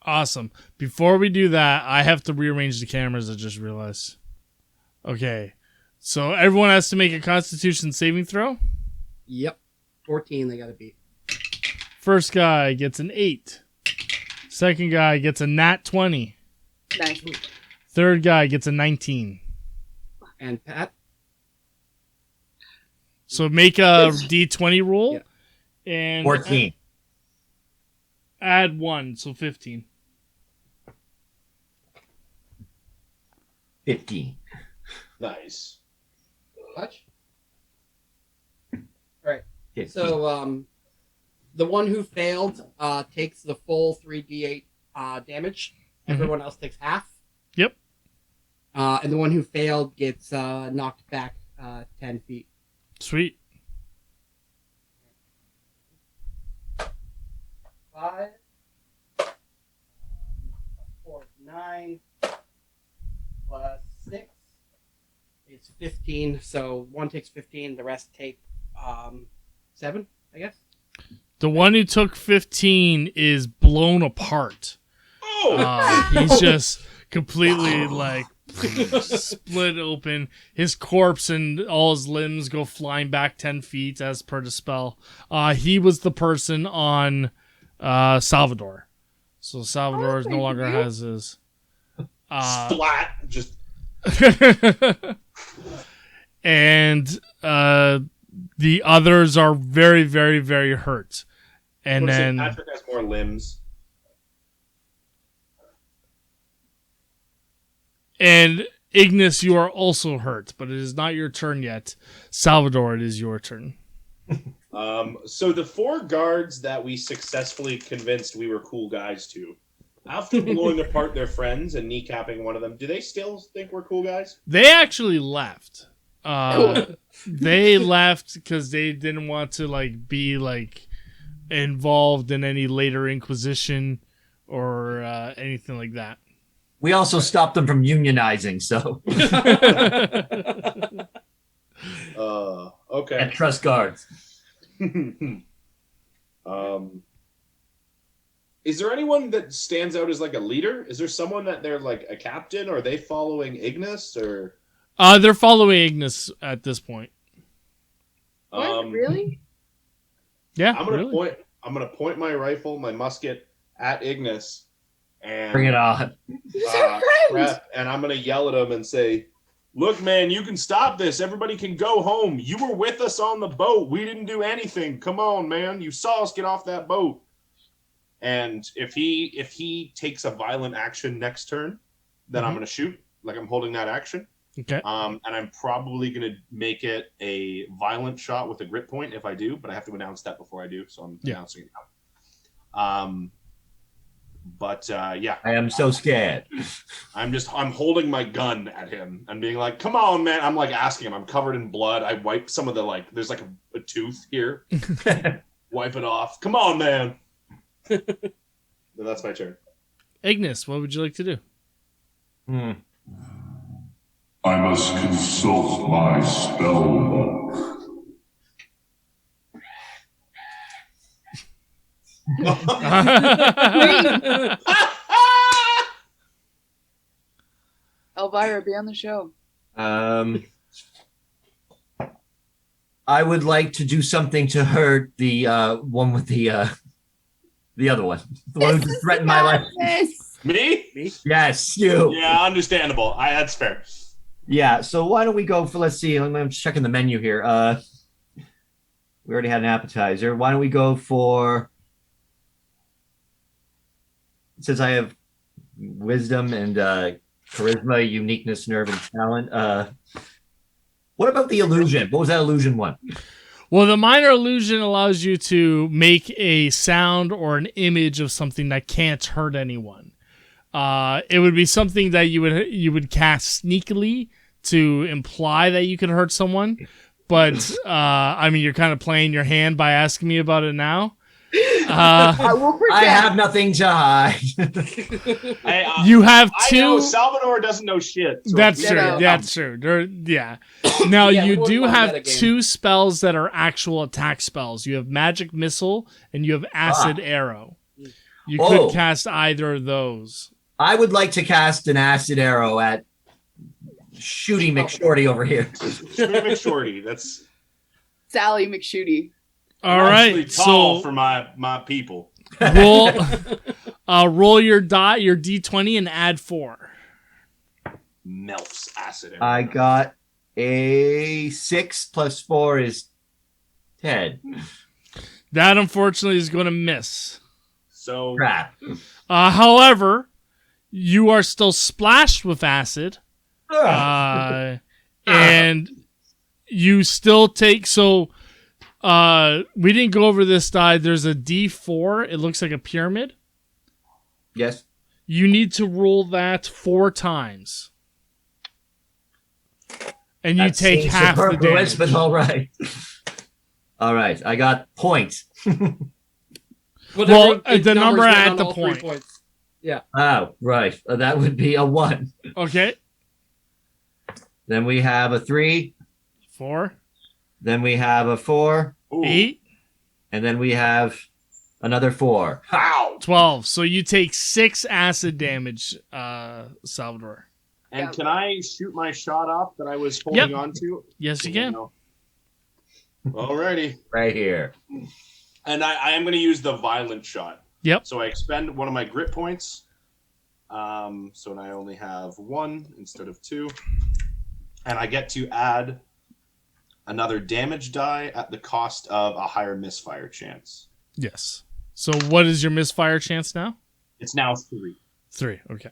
Awesome. Before we do that, I have to rearrange the cameras. I just realized. Okay. So everyone has to make a Constitution saving throw? Yep. 14 they got to beat. First guy gets an 8. Second guy gets a nat 20. Nice. Third guy gets a 19. And Pat? So make a D20 roll. Yeah. And 14. add 1, so 15. 15. Nice. Much? Right. 15. So the one who failed takes the full 3d8 damage. Everyone else takes half. Yep. And the one who failed gets knocked back 10 feet. Sweet. 5, 4, 9, plus 6 is 15. So one takes 15, the rest take 7, I guess. The one who took 15 is blown apart. Oh! He's just completely like split open. His corpse and all his limbs go flying back 10 feet as per the spell. He was the person on Salvador. So Salvador no longer has his. Splat. Just. And the others are very, very, very hurt. And then Patrick has more limbs. And Ignis, you are hurt, but it is not your turn yet. Salvador, it is your turn. So the 4 guards that we successfully convinced we were cool guys to, after blowing apart their friends and kneecapping one of them, do they still think we're cool guys? They actually left. They left because they didn't want to be involved in any later Inquisition or anything like that. We also stopped them from unionizing, so. Okay. And trust guards. Is there anyone that stands out as a leader? Is there someone that they're a captain? Or are they following Ignis or? They're following Ignis at this point. What? Really? Yeah. I'm gonna point my rifle, my musket at Ignis, and Bring it on. and I'm gonna yell at him and say, "Look, man, you can stop this. Everybody can go home. You were with us on the boat. We didn't do anything. Come on, man. You saw us get off that boat." And if he takes a violent action next turn, then I'm gonna shoot. I'm holding that action. Okay. And I'm probably gonna make it a violent shot with a grip point if I do, but I have to announce that before I do, so I'm announcing it now. Yeah. I am so scared. I'm holding my gun at him and being like, "Come on, man." I'm asking him. I'm covered in blood. I wipe some of the there's a tooth here. Wipe it off. "Come on, man." Then that's my turn. Ignis, what would you like to do? I must consult my spell book. Elvira, be on the show. I would like to do something to hurt the one with the other one. The one who threatened my life. Me? Yes, you. Yeah, understandable. That's fair. Yeah, so why don't we go for, let's see, I'm checking the menu here. We already had an appetizer. Why don't we go for, it says I have wisdom and charisma, uniqueness, nerve, and talent. What about the illusion? What was that illusion one? Well, the minor illusion allows you to make a sound or an image of something that can't hurt anyone. It would be something that you would cast sneakily to imply that you could hurt someone. But, you're kind of playing your hand by asking me about it now. I will pretend. I have nothing to hide. You have I two. know Salvador doesn't know shit. So That's if true. we- That's true. Yeah. Now Yeah, we you wouldn't do want have that again. two spells that are actual attack spells. You have Magic Missile and you have Acid Arrow. You could cast either of those. I would like to cast an acid arrow at Shooty McShorty over here. Shorty. That's Sally McShooty. All actually right. tall So for my people. roll your D20 and add 4. Melf's acid. arrow. I got a 6 plus 4 is 10. That unfortunately is going to miss. So Crap. However, you are still splashed with acid. And you still take we didn't go over this die. There's a D4. It looks like a pyramid. Yes. You need to roll that 4 times. And you That take seems half the superfluous, damage. but all right. All right. I got points. Well, Each the number number's at on the all 3 point. points. Oh, right. That would be a 1. Okay. Then we have a 3. 4. Then we have a 4. Ooh. 8. And then we have another 4. How? 12. So you take 6 acid damage, Salvador. And can I shoot my shot off that I was holding on to? Yes, you can. Alrighty. Right here. And I am going to use the violent shot. Yep. So I expend one of my grit points. So I only have 1 instead of 2. And I get to add another damage die at the cost of a higher misfire chance. Yes. So what is your misfire chance now? It's now 3. 3. Okay.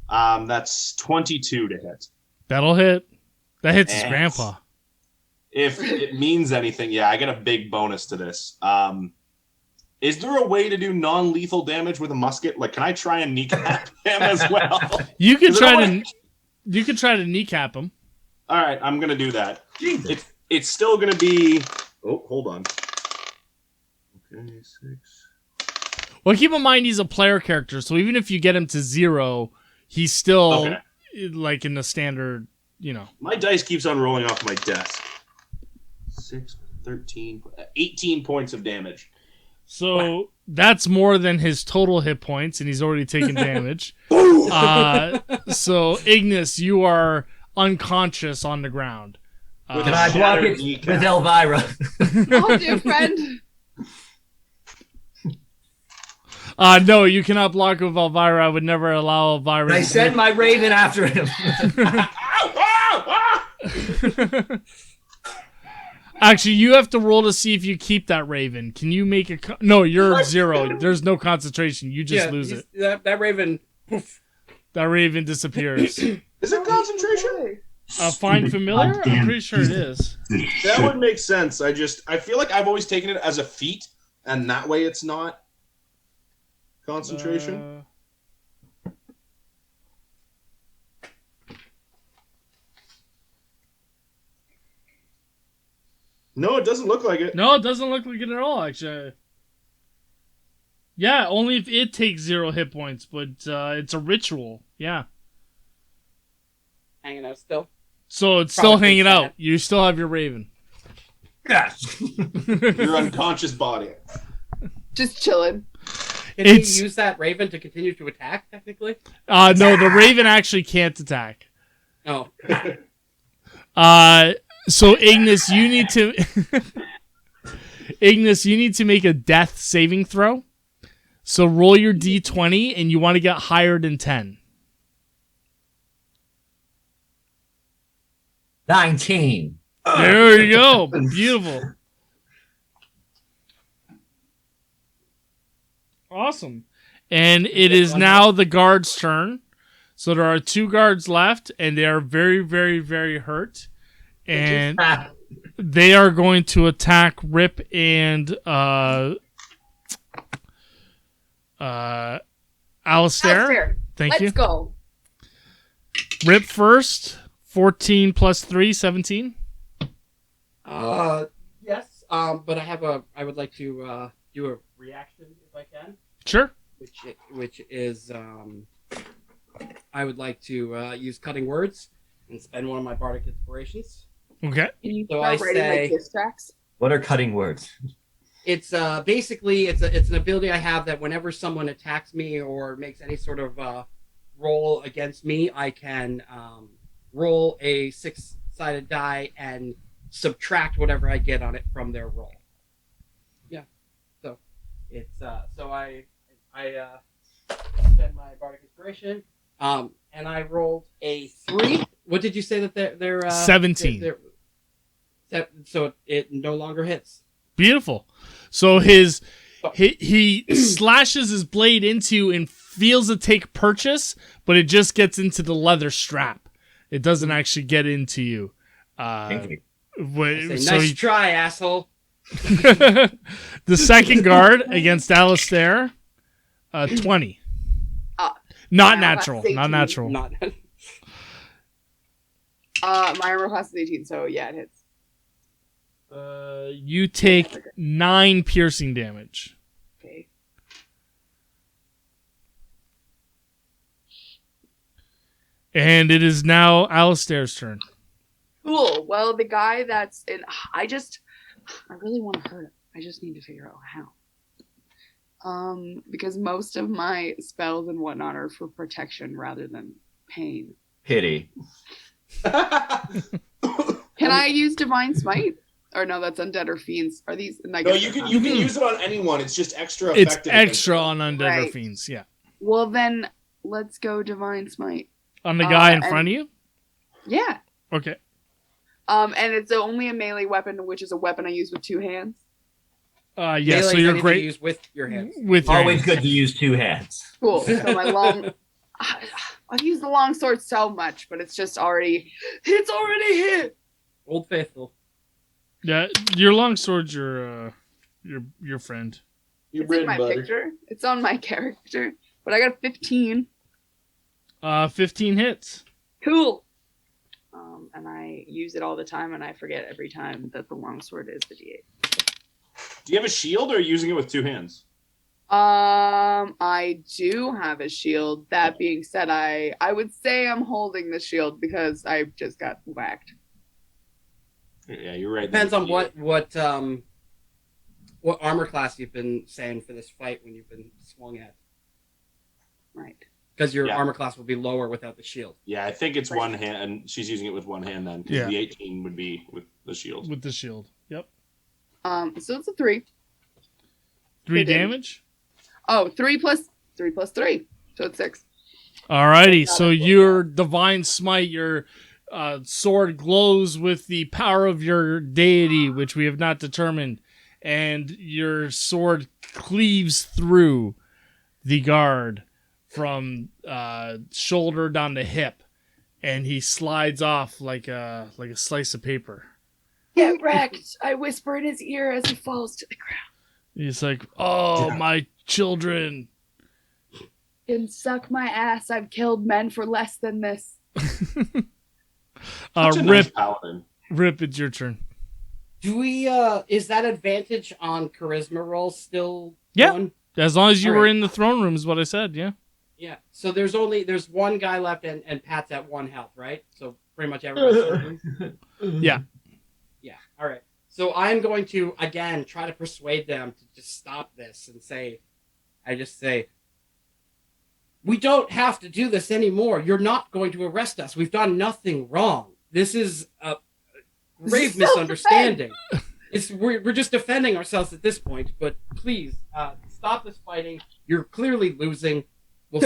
That's 22 to hit. That'll hit. That hits his And grandpa. If it means anything, I get a big bonus to this. Is there a way to do non-lethal damage with a musket? Like, can I try and kneecap him as well? You could Is it try only- to. You could try to kneecap him. All right, I'm gonna do that. Jesus. It's still gonna be. Oh, hold on. Okay, 6. Well, keep in mind he's a player character, so even if you get him to 0, he's still like in the standard. My dice keeps on rolling off my desk. 6, 13, 18 points of damage. So that's more than his total hit points, and he's already taken damage. So Ignis, you are unconscious on the ground. Can I block it with Elvira? Oh, dear friend. No, you cannot block with Elvira. I would never allow Elvira. I send my raven after him. Actually, you have to roll to see if you keep that raven. Can you make a... No, you're 0. There's no concentration. You just lose it. That raven. Poof. That raven disappears. Is it concentration? Find familiar? I'm pretty sure it is. That would make sense. I feel like I've always taken it as a feat, and that way it's not concentration. No, it doesn't look like it. No, it doesn't look like it at all, actually. Yeah, only if it takes 0 hit points, but it's a ritual. Yeah. Hanging out still. So it's still Probably hanging sad. out. You still have your raven. Your unconscious body. Just chilling. Can he use that raven to continue to attack, technically? No, the raven actually can't attack. Oh. So Ignis, you need to make a death saving throw. So roll your D20 and you want to get higher than 10. 19. There you go. Beautiful. Awesome. And it is now the guard's turn. So there are 2 guards left, and they are very, very, very hurt. And they are going to attack Rip and Alistair. Thank you. Let's go. Rip first. 14 plus 3, 17. Yes. But I would like to do a reaction if if I can. Sure. Which is I would like to use cutting words and spend one of my bardic inspirations. Okay. Can you So start I writing say- like diss tracks? What are cutting words? It's basically it's an ability I have that whenever someone attacks me or makes any sort of roll against me, I can roll a 6-sided die and subtract whatever I get on it from their roll. Yeah. So it's so I spend my bardic inspiration. And I rolled a 3. What did you say that they're 17. So it no longer hits. Beautiful. So he slashes his blade into and feels it take purchase, but it just gets into the leather strap. It doesn't actually get into you. Thank you. Nice try, asshole. The second guard against Alistair, 20. Not my natural. armor Not class is 18. natural. Not. My armor class is 18, so yeah, it hits. You take 9 piercing damage. Okay. And it is now Alistair's turn. Cool. Well, the guy that's in, I really want to hurt him. I just need to figure out how. Because most of my spells and whatnot are for protection rather than pain. Pity. Can I use Divine Smite? Or no, that's undead or fiends. Are these? No, you can use it on anyone. It's just extra It's effective. extra on undead or Right. fiends, yeah. Well, then let's go Divine Smite. On the guy in and- front of you? Yeah. Okay. And it's only a melee weapon, which is a weapon I use with 2 hands. Yeah, Melee so is you're anything great you use with your hands. with your Always hands. good to use 2 hands. Cool. So my long. I've used the long sword so much, but it's already hit. Old Faithful. Yeah, your longsword's your friend. You It's in my picture. It's on my character. But I got a 15. 15 hits. Cool. And I use it all the time, and I forget every time that the longsword is the D8. Do you have a shield or are you using it with 2 hands? I do have a shield. That being said, I would say I'm holding the shield because I just got whacked. Yeah, you're right. Depends on what armor class you've been saying for this fight when you've been swung at. Right. Because your Yeah. armor class will be lower without the shield. Yeah, I think it's one hand, and she's using it with one hand then. 'Cause Yeah. the 18 would be with the shield. With the shield. Yep. So it's a 3. 3 Good damage. Oh, 3 plus 3. So it's 6. Alrighty, so your divine smite, your sword glows with the power of your deity, which we have not determined, and your sword cleaves through the guard from shoulder down to hip, and he slides off like a slice of paper. Get wrecked! I whisper in his ear as he falls to the ground. He's like, "Oh, my children!" And suck my ass. I've killed men for less than this. Such a nice Rip, paladin. Rip, it's your turn. Do we is that advantage on charisma rolls still Yeah. on? As long as you All were right. in the throne room, is what I said. Yeah. Yeah. So there's one guy left and Pat's at 1 health, right? So pretty much everyone's Yeah. Yeah. All right. So I'm going to again try to persuade them to just stop this and say, we don't have to do this anymore. You're not going to arrest us. We've done nothing wrong. This is a grave misunderstanding. We're just defending ourselves at this point. But please stop this fighting. You're clearly losing. We'll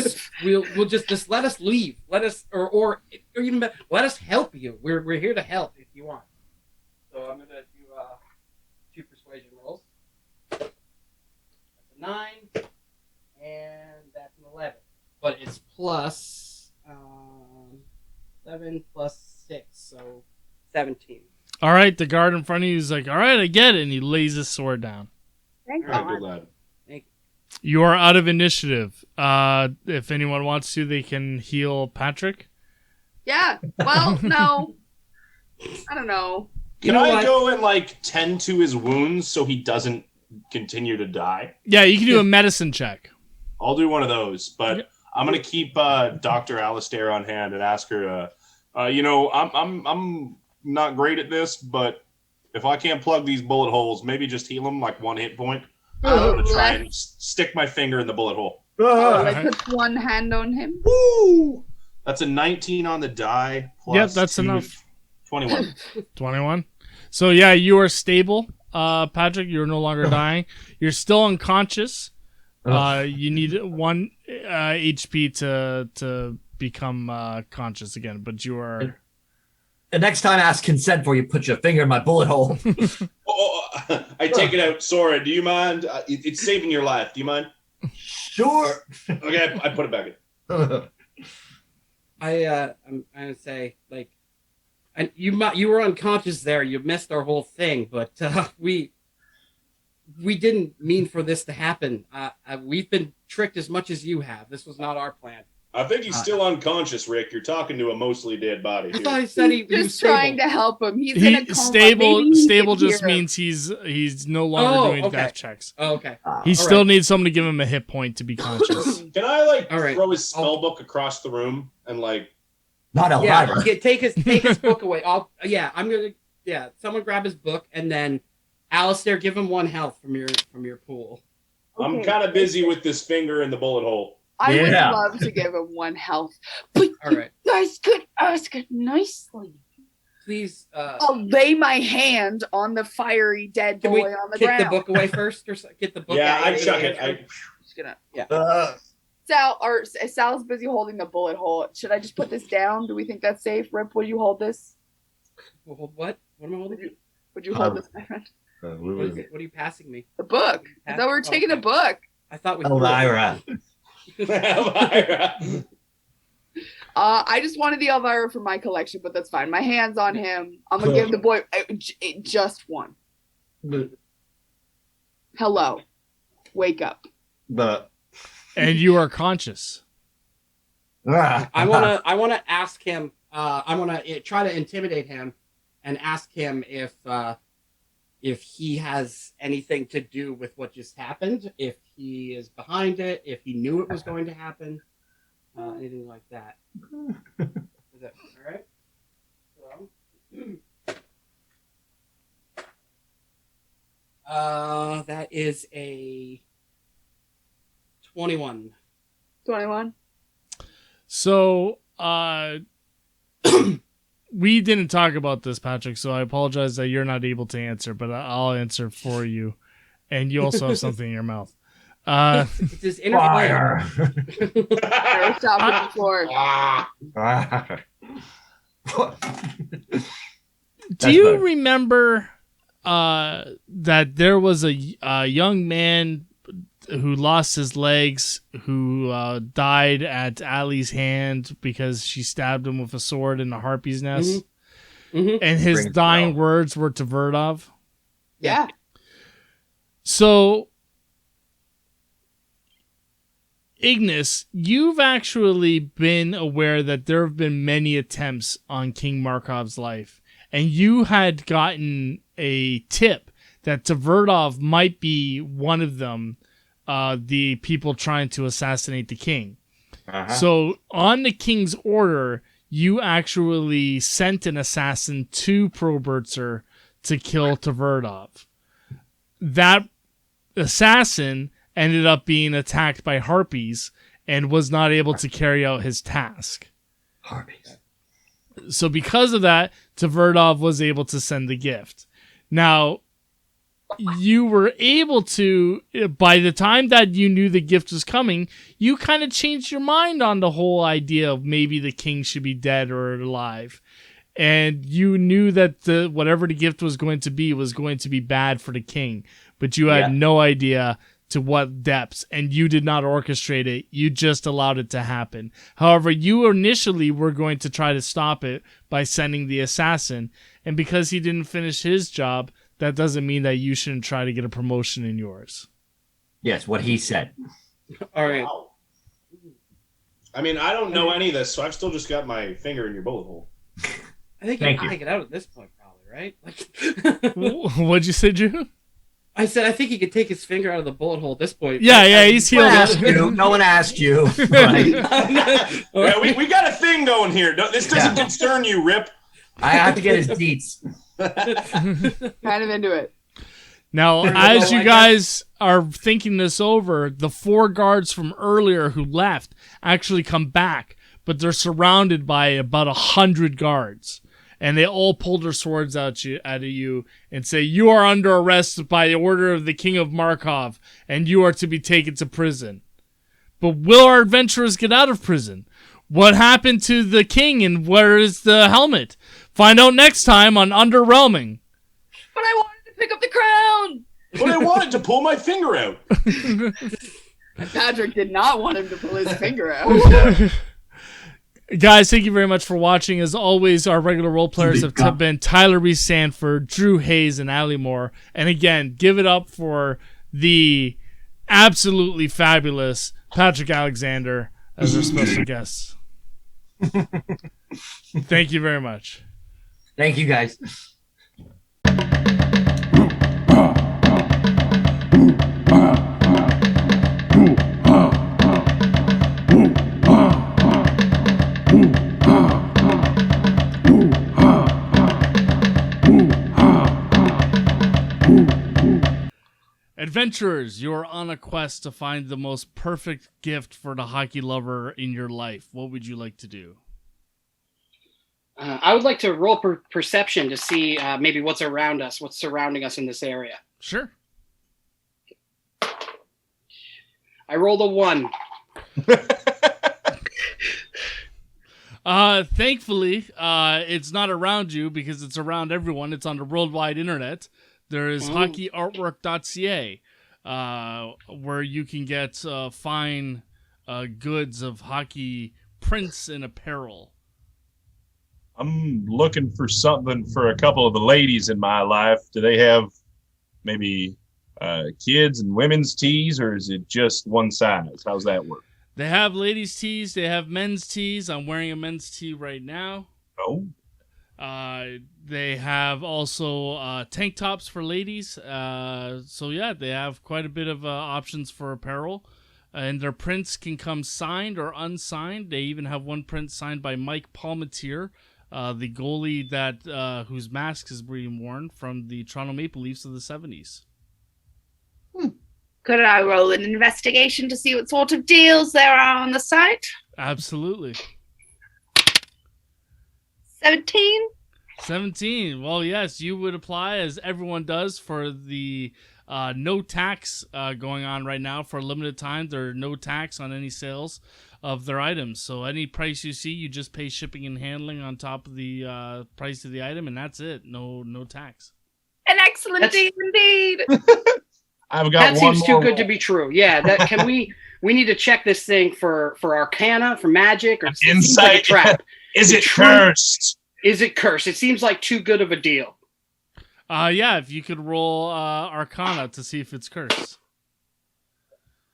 just let us leave. Let us or even better, let us help you. We're here to help if you want. So I'm gonna do 2 persuasion rolls. That's a 9, and that's an 11. But it's plus 7 plus 6, so 17. All right, the guard in front of you is like, "All right, I get it," and he lays his sword down. Thank All right, God. good lad. You are out of initiative. If anyone wants to, they can heal Patrick. Yeah. Well, no. I don't know. Can I go and tend to his wounds so he doesn't continue to die. Yeah, you can do a medicine check. I'll do one of those, but I'm gonna keep Dr. Alistair on hand and ask her. I'm not great at this, but if I can't plug these bullet holes, maybe just heal them like 1 hit point. I'm gonna try and stick my finger in the bullet hole. Let's put one hand on him. Woo! That's a 19 on the die. Plus Yep, that's 2, enough. 21. 21. So yeah, you are stable, Patrick. You're no longer dying. You're still unconscious. You need 1 HP to become conscious again, but you are. The next time I ask consent for you, put your finger in my bullet hole. I take it out. Sora, do you mind? It's saving your life. Do you mind? Sure. Okay, I put it back in. I'm gonna say, like, and you were unconscious there. You missed our whole thing, but we didn't mean for this to happen. We've been tricked as much as you have. This was not our plan. I think he's still unconscious, Rick. You're talking to a mostly dead body. I Here. thought he said he was Just trying stable. to help him. He's in a coma. Stable. Maybe he Stable can just hear him. means he's no longer doing okay. death checks. Oh, okay. He All still right. needs someone to give him a hit point to be conscious. Can I All right. throw his spell book across the room and Not Elvira. Yeah, take his book away. Someone grab his book and then Alistair, give him 1 health from your pool. I'm Okay. kind of busy with this finger in the bullet hole. I would Yeah. love to give him 1 health, but All you right. guys could ask it nicely. Please I'll lay my hand on the fiery dead can we boy on the kick ground. the book away first or get the book Yeah, out? I chuck it. Just gonna. Sal's busy holding the bullet hole. Should I just put this down? Do we think that's safe? Rip, would you hold this? Hold what? What am I holding? Would you hold this, my friend? What are you passing me? The book. I thought we were taking the book. I thought we Elvira. I just wanted the Elvira for my collection, but that's fine. My hand's on him. I'm gonna give the boy just 1. Hello, wake up. And you are conscious. I wanna ask him. I wanna try to intimidate him and ask him if he has anything to do with what just happened, if he is behind it, if he knew it was going to happen, anything like that. Is that all right? So, that is a 21. 21. So, we didn't talk about this, Patrick, so I apologize that you're not able to answer, but I'll answer for you. And you also have something in your mouth. It's his inner Fire. Never stopped it before. Do you remember that there was a young man who lost his legs, who died at Allie's hand because she stabbed him with a sword in a harpy's nest? Mm-hmm. And his Rings a dying bell. words were to Verdov? Yeah. So, Ignis, you've actually been aware that there have been many attempts on King Markov's life, and you had gotten a tip that Tverdov might be one of them, the people trying to assassinate the king. So, on the king's order, you actually sent an assassin to Probertzer to kill Tverdov. That assassin ended up being attacked by harpies and was not able to carry out his task. Harpies. So because of that, Tverdov was able to send the gift. Now, you were able to, by the time that you knew the gift was coming, you kind of changed your mind on the whole idea of maybe the king should be dead or alive. And you knew that whatever the gift was going to be bad for the king. But you had no idea to what depths, and you did not orchestrate it. You just allowed it to happen. However, you initially were going to try to stop it by sending the assassin, and because he didn't finish his job, that doesn't mean that you shouldn't try to get a promotion in yours. Yes, what he said. All right. Wow. I mean, I don't know any of this, so I've still just got my finger in your bullet hole. I think Thank you you. can get out at this point, probably, right? Like, What'd you say, Drew? I said I think he could take his finger out of the bullet hole at this point. Yeah, he's healed up. No one asked you. Right. Yeah, we got a thing going here. This doesn't concern you, Rip. I have to get his deets. Kind of into it. Now, as you guys are thinking this over, the 4 guards from earlier who left actually come back, but they're surrounded by about 100 guards. And they all pull their swords out of you and say, "You are under arrest by order of the King of Markov, and you are to be taken to prison." But will our adventurers get out of prison? What happened to the king, and where is the helmet? Find out next time on UnderRealming. But I wanted to pick up the crown. But I wanted to pull my finger out. Patrick did not want him to pull his finger out. Guys, thank you very much for watching. As always, our regular role players have been Tyler-Reis Sanford, Drew Hayes, and Allie Moore. And again, give it up for the absolutely fabulous Patrick Alexander as our special guest. Thank you very much. Thank you, guys. Adventurers, you are on a quest to find the most perfect gift for the hockey lover in your life. What would you like to do? I would like to roll perception to see maybe what's around us, what's surrounding us in this area. Sure. I rolled a 1. Thankfully, it's not around you because it's around everyone. It's on the worldwide internet. There is hockeyartwork.ca, where you can get fine goods of hockey prints and apparel. I'm looking for something for a couple of the ladies in my life. Do they have maybe kids and women's tees, or is it just one size? How's that work? They have ladies' tees. They have men's tees. I'm wearing a men's tee right now. Oh. They have also tank tops for ladies. So yeah, they have quite a bit of options for apparel. And their prints can come signed or unsigned. They even have one print signed by Mike Palmatier, the goalie that whose mask is being worn from the Toronto Maple Leafs of the 70s. Could I roll an investigation to see what sort of deals there are on the site? Absolutely. 17? Well, yes, you would apply, as everyone does, for the no tax going on right now for a limited time. There are no tax on any sales of their items. So any price you see, you just pay shipping and handling on top of the price of the item, and that's it. No tax. An excellent deal indeed. I've got That one seems more too good to be true. Yeah, that can we need to check this thing for Arcana, for magic, or insight. like a trap. Is it true? cursed? Is it cursed? It seems like too good of a deal. Yeah, if you could roll Arcana to see if it's cursed.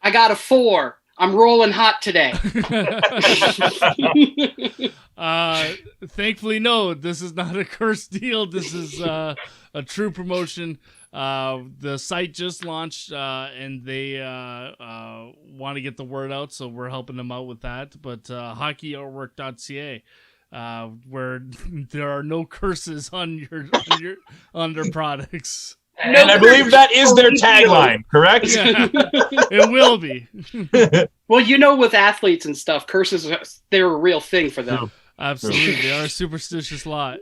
I got a 4. I'm rolling hot today. Thankfully, no, this is not a cursed deal. This is a true promotion. The site just launched, and they want to get the word out, so we're helping them out with that. But hockeyartwork.ca, where there are no curses on their products. And I believe that is their tagline, correct? Yeah, it will be. Well, with athletes and stuff, curses, they're a real thing for them. Absolutely. They are a superstitious lot.